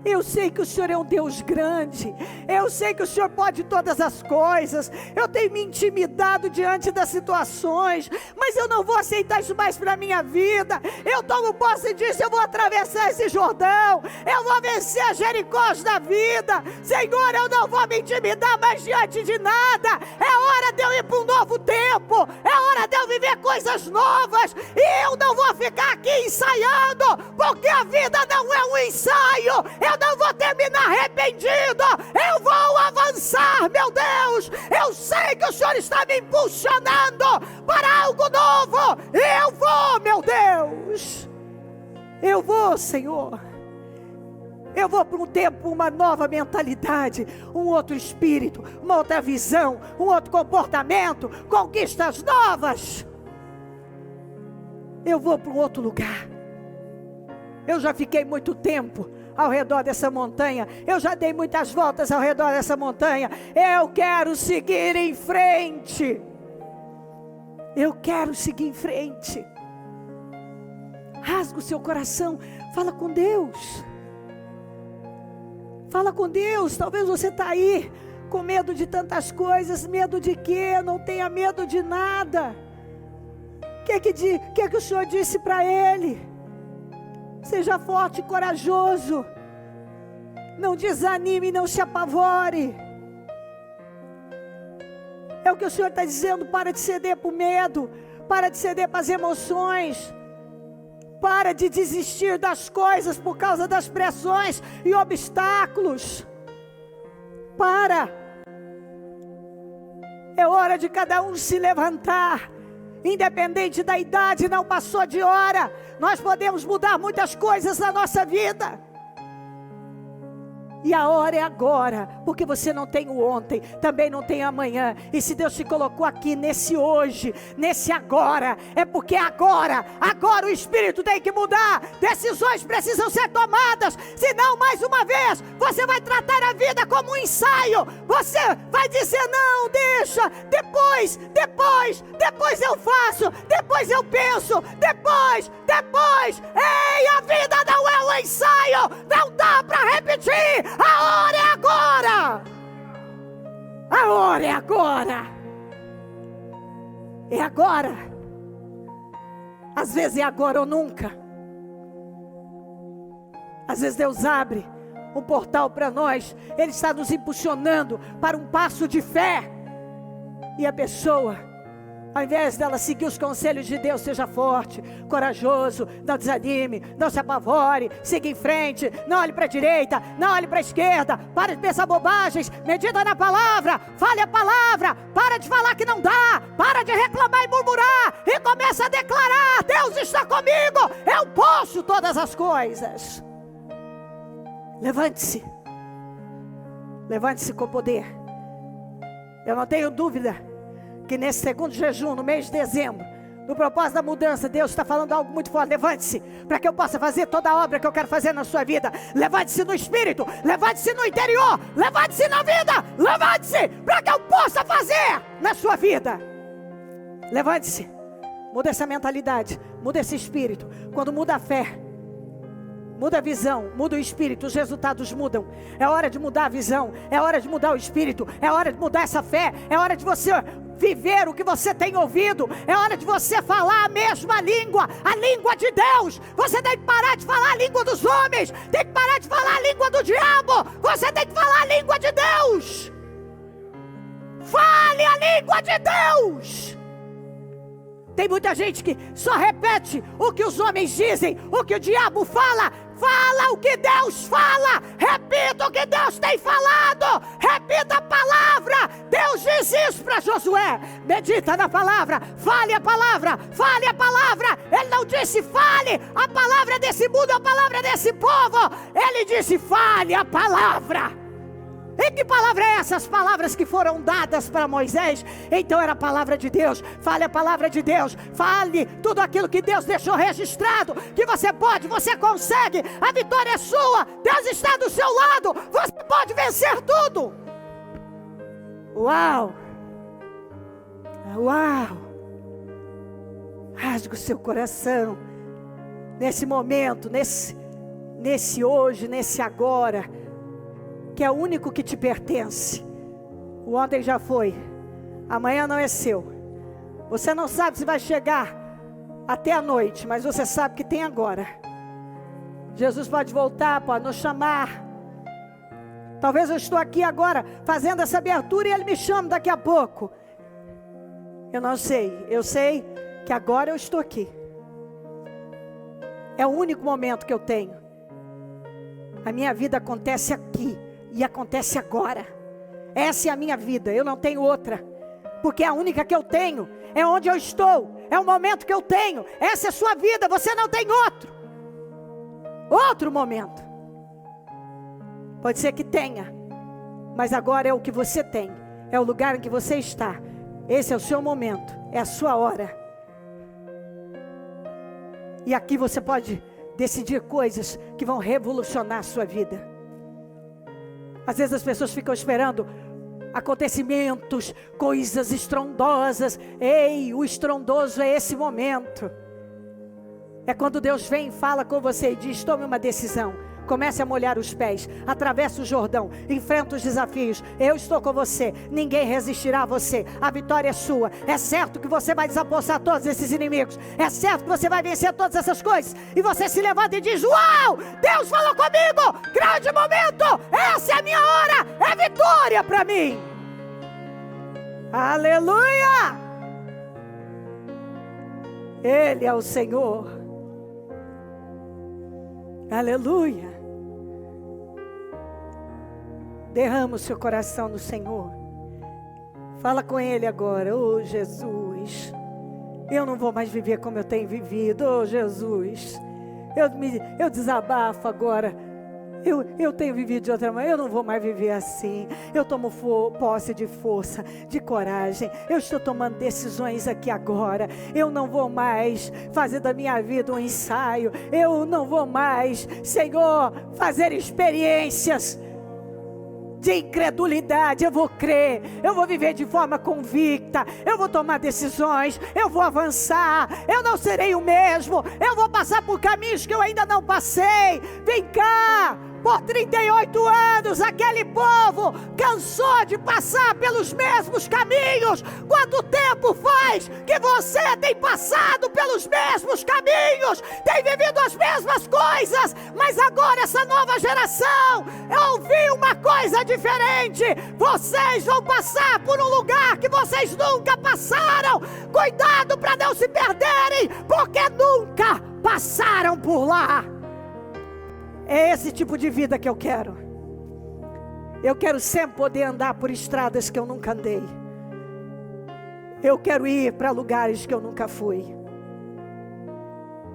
eu sei que o Senhor é um Deus grande, eu sei que o Senhor pode todas as coisas, eu tenho me intimidado diante das situações, mas eu não vou aceitar isso mais para a minha vida. Eu tomo posse disso, eu vou atravessar esse Jordão, eu vou vencer a Jericós da vida. Senhor, eu não vou me intimidar mais diante de nada. É hora de eu ir para um novo tempo, é hora de eu viver coisas novas, e eu não vou ficar aqui ensaiando, porque a vida não é um ensaio. Eu não vou terminar arrependido, eu vou avançar, meu Deus. Eu sei que o Senhor está me impulsionando para algo novo. Eu vou, meu Deus. Eu vou, Senhor. Eu vou para um tempo, uma nova mentalidade, um outro espírito, uma outra visão, um outro comportamento, conquistas novas. Eu vou para um outro lugar. Eu já fiquei muito tempo ao redor dessa montanha, eu já dei muitas voltas ao redor dessa montanha. Eu quero seguir em frente. Eu quero seguir em frente. Rasga o seu coração. Fala com Deus. Fala com Deus. Talvez você está aí com medo de tantas coisas. Medo de quê? Não tenha medo de nada. O que é que o Senhor disse para ele? Seja forte e corajoso. Não desanime, não se apavore. É o que o Senhor está dizendo. Para de ceder para o medo. Para de ceder para as emoções. Para de desistir das coisas por causa das pressões e obstáculos. Para. É hora de cada um se levantar. Independente da idade, não passou de hora. Nós podemos mudar muitas coisas na nossa vida. E a hora é agora, porque você não tem o ontem, também não tem amanhã. E se Deus te colocou aqui nesse hoje, nesse agora, é porque agora o Espírito tem que mudar. Decisões precisam ser tomadas, senão mais uma vez, você vai tratar a vida como um ensaio. Você vai dizer, não, deixa, depois eu faço, depois eu penso, depois. Ei, a vida não é um ensaio, não dá para repetir. A hora é agora. A hora é agora. É agora. Às vezes é agora ou nunca. Às vezes Deus abre um portal para nós. Ele está nos impulsionando para um passo de fé. E a pessoa, ao invés dela seguir os conselhos de Deus, seja forte, corajoso, não desanime, não se apavore, siga em frente, não olhe para a direita, não olhe para a esquerda, para de pensar bobagens, medita na palavra, fale a palavra, para de falar que não dá, para de reclamar e murmurar, e começa a declarar, Deus está comigo, eu posso todas as coisas. Levante-se com poder. Eu não tenho dúvida que nesse segundo jejum, no mês de dezembro, no propósito da mudança, Deus está falando algo muito forte. Levante-se, para que eu possa fazer toda a obra que eu quero fazer na sua vida. Levante-se no espírito, levante-se no interior, levante-se na vida, levante-se, para que eu possa fazer na sua vida. Levante-se, muda essa mentalidade, muda esse espírito. Quando muda a fé, muda a visão, muda o espírito, os resultados mudam. É hora de mudar a visão, é hora de mudar o espírito, é hora de mudar essa fé, é hora de você viver o que você tem ouvido, é hora de você falar a mesma língua, a língua de Deus. Você tem que parar de falar a língua dos homens, tem que parar de falar a língua do diabo, você tem que falar a língua de Deus. Fale a língua de Deus. Tem muita gente que só repete o que os homens dizem, o que o diabo fala. Fala o que Deus fala. Repita o que Deus tem falado. Repita a palavra. Deus diz isso para Josué. Medita na palavra. Fale a palavra. Fale a palavra. Ele não disse fale a palavra desse mundo, a palavra desse povo. Ele disse fale a palavra. E que palavra é essa? As palavras que foram dadas para Moisés. Então era a palavra de Deus. Fale a palavra de Deus. Fale tudo aquilo que Deus deixou registrado. Que você pode, você consegue. A vitória é sua. Deus está do seu lado. Você pode vencer tudo. Uau! Uau! Rasgue o seu coração. Nesse momento, nesse hoje, nesse agora, que é o único que te pertence. O ontem já foi, amanhã não é seu. Você não sabe se vai chegar até a noite, mas você sabe que tem agora. Jesus pode voltar, pode nos chamar. Talvez eu estou aqui agora fazendo essa abertura e Ele me chama daqui a pouco. Eu não sei, eu sei que agora eu estou aqui. É o único momento que eu tenho. A minha vida acontece aqui. E acontece agora. Essa é a minha vida, eu não tenho outra. Porque a única que eu tenho é onde eu estou. É o momento que eu tenho. Essa é a sua vida, você não tem outro momento. Pode ser que tenha, mas agora é o que você tem. É o lugar em que você está. Esse é o seu momento, é a sua hora. E aqui você pode decidir coisas que vão revolucionar a sua vida. Às vezes as pessoas ficam esperando acontecimentos, coisas estrondosas. Ei, o estrondoso é esse momento. É quando Deus vem e fala com você e diz: tome uma decisão. Comece a molhar os pés, atravessa o Jordão, enfrenta os desafios. Eu estou com você, ninguém resistirá a você. A vitória é sua. É certo que você vai desapossar todos esses inimigos. É certo que você vai vencer todas essas coisas. E você se levanta e diz: uau, Deus falou comigo, grande momento, essa é a minha hora, é vitória para mim. Aleluia! Ele é o Senhor. Aleluia. Derrama o seu coração no Senhor. Fala com Ele agora. Oh Jesus, eu não vou mais viver como eu tenho vivido. Oh Jesus, eu desabafo agora. Eu tenho vivido de outra maneira. Eu não vou mais viver assim. Eu tomo posse de força, de coragem. Eu estou tomando decisões aqui agora. Eu não vou mais fazer da minha vida um ensaio. Eu não vou mais, Senhor, fazer experiências de incredulidade. Eu vou crer, eu vou viver de forma convicta, eu vou tomar decisões, eu vou avançar, eu não serei o mesmo, eu vou passar por caminhos que eu ainda não passei. Vem cá, por 38 anos aquele povo cansou de passar pelos mesmos caminhos. Quanto tempo faz que você tem passado pelos mesmos caminhos, tem vivido as mesmas coisas, mas agora essa nova geração ouviu uma coisa diferente. Vocês vão passar por um lugar que vocês nunca passaram. Cuidado para não se perderem, porque nunca passaram por lá. É esse tipo de vida que eu quero. Eu quero sempre poder andar por estradas que eu nunca andei. Eu quero ir para lugares que eu nunca fui.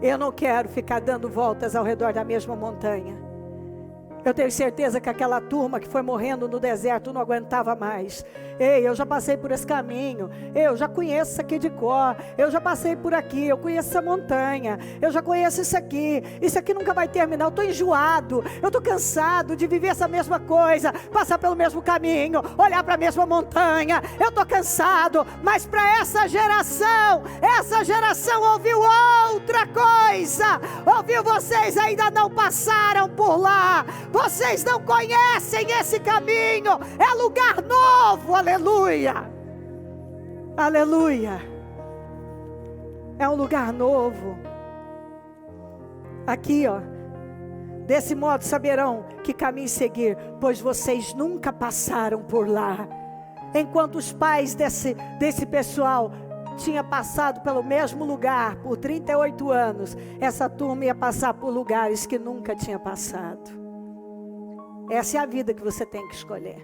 Eu não quero ficar dando voltas ao redor da mesma montanha. Eu tenho certeza que aquela turma que foi morrendo no deserto não aguentava mais. Ei, eu já passei por esse caminho. Eu já conheço isso aqui de cor. Eu já passei por aqui. Eu conheço essa montanha. Eu já conheço isso aqui. Isso aqui nunca vai terminar. Eu estou enjoado. Eu estou cansado de viver essa mesma coisa. Passar pelo mesmo caminho. Olhar para a mesma montanha. Eu estou cansado. Mas para essa geração ouviu outra coisa. Ouviu: vocês ainda não passaram por lá. Vocês não conhecem esse caminho. É lugar novo. Aleluia. Aleluia. É um lugar novo. Aqui, ó. Desse modo saberão que caminho seguir, pois vocês nunca passaram por lá. Enquanto os pais desse pessoal tinha passado pelo mesmo lugar por 38 anos, essa turma ia passar por lugares que nunca tinha passado. Essa é a vida que você tem que escolher.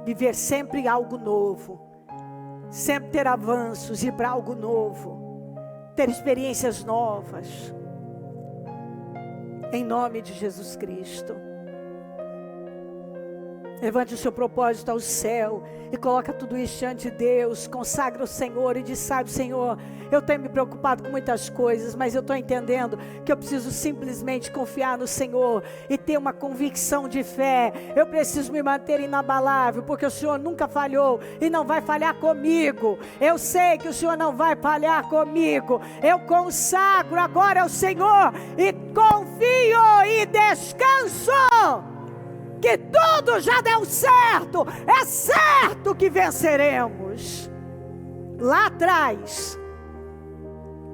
Viver sempre algo novo. Sempre ter avanços, ir para algo novo. Ter experiências novas. Em nome de Jesus Cristo. Levante o seu propósito ao céu e coloca tudo isso diante de Deus. Consagra o Senhor e diz: sabe, Senhor, eu tenho me preocupado com muitas coisas, mas eu estou entendendo que eu preciso simplesmente confiar no Senhor e ter uma convicção de fé. Eu preciso me manter inabalável, porque o Senhor nunca falhou e não vai falhar comigo. Eu sei que o Senhor não vai falhar comigo. Eu consagro agora ao Senhor e confio e descanso que tudo já deu certo. É certo que venceremos. Lá atrás,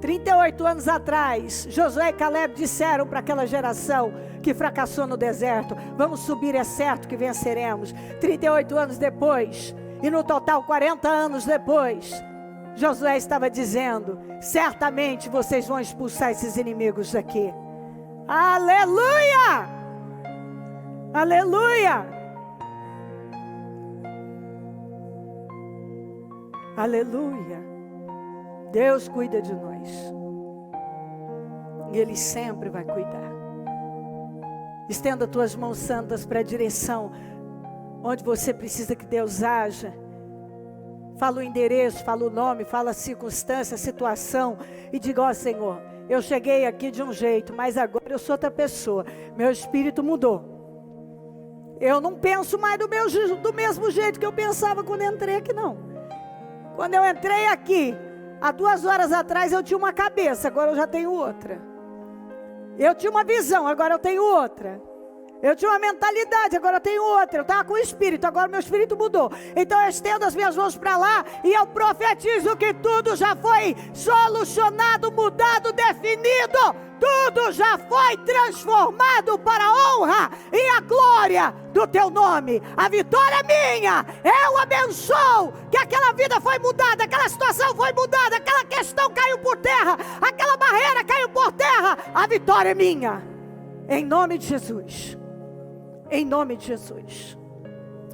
38 anos atrás, Josué e Caleb disseram para aquela geração que fracassou no deserto: vamos subir, é certo que venceremos. 38 anos depois, e no total 40 anos depois, Josué estava dizendo: certamente vocês vão expulsar esses inimigos daqui. Aleluia! Aleluia! Aleluia! Deus cuida de nós. E Ele sempre vai cuidar. Estenda tuas mãos santas para a direção onde você precisa que Deus haja. Fala o endereço, fala o nome, fala a circunstância, a situação. E diga: ó Senhor, eu cheguei aqui de um jeito, mas agora eu sou outra pessoa. Meu espírito mudou. Eu não penso mais do mesmo jeito que eu pensava quando entrei aqui, não. Quando eu entrei aqui, há 2 horas atrás eu tinha uma cabeça, agora eu já tenho outra. Eu tinha uma visão, agora eu tenho outra. Eu tinha uma mentalidade, agora eu tenho outra. Eu estava com o espírito, agora meu espírito mudou. Então eu estendo as minhas mãos para lá e eu profetizo que tudo já foi solucionado, mudado, definido. Tudo já foi transformado para a honra e a glória do teu nome. A vitória é minha. Eu abençoo que aquela vida foi mudada, aquela situação foi mudada, aquela questão caiu por terra, aquela barreira caiu por terra. A vitória é minha. Em nome de Jesus. Em nome de Jesus.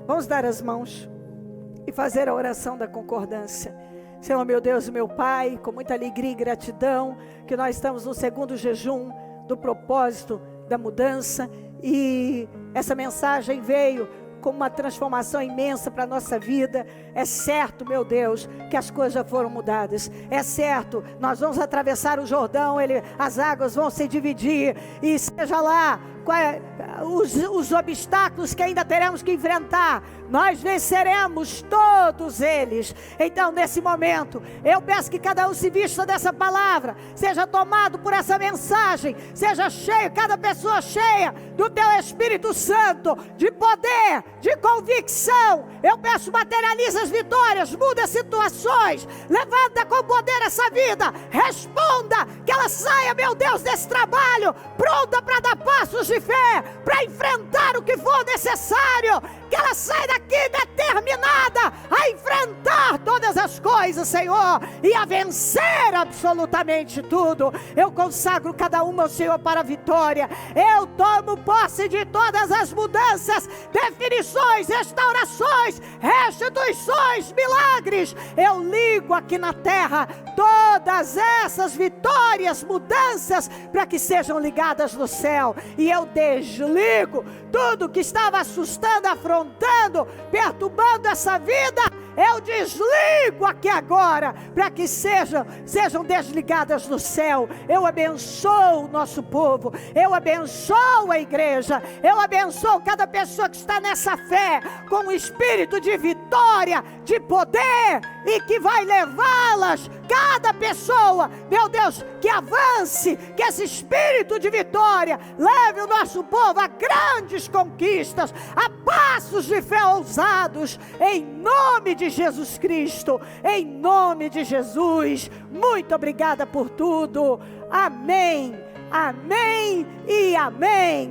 Vamos dar as mãos e fazer a oração da concordância. Senhor, meu Deus e meu Pai, com muita alegria e gratidão, que nós estamos no segundo jejum do propósito da mudança, e essa mensagem veio com uma transformação imensa para a nossa vida. É certo, meu Deus, que as coisas já foram mudadas. É certo, nós vamos atravessar o Jordão, as águas vão se dividir, e seja lá os obstáculos que ainda teremos que enfrentar, nós venceremos todos eles. Então, nesse momento, eu peço que cada um se vista dessa palavra, seja tomado por essa mensagem, seja cheio, cada pessoa cheia do teu Espírito Santo, de poder, de convicção. Eu peço, materializa as vitórias, muda as situações, levanta com poder essa vida, responda, que ela saia, meu Deus, desse trabalho, pronta para dar passos de fé, para enfrentar o que for necessário, que ela saia daqui determinada a enfrentar todas as coisas, Senhor, e a vencer absolutamente tudo. Eu consagro cada uma ao Senhor para a vitória. Eu tomo posse de todas as mudanças, definições, restaurações, restituições, milagres. Eu ligo aqui na terra todas essas vitórias, mudanças, para que sejam ligadas no céu. E eu desligo tudo que estava assustando, afrontando, perturbando essa vida. Eu desligo aqui agora, para que sejam desligadas no céu. Eu abençoo o nosso povo, eu abençoo a igreja, eu abençoo cada pessoa que está nessa fé, com um espírito de vitória, de poder, e que vai levá-las, cada pessoa, meu Deus, que avance, que esse espírito de vitória leve o nosso povo a grandes conquistas, a passos de fé ousados, em nome de Jesus Cristo, em nome de Jesus. Muito obrigada por tudo. Amém, amém e amém.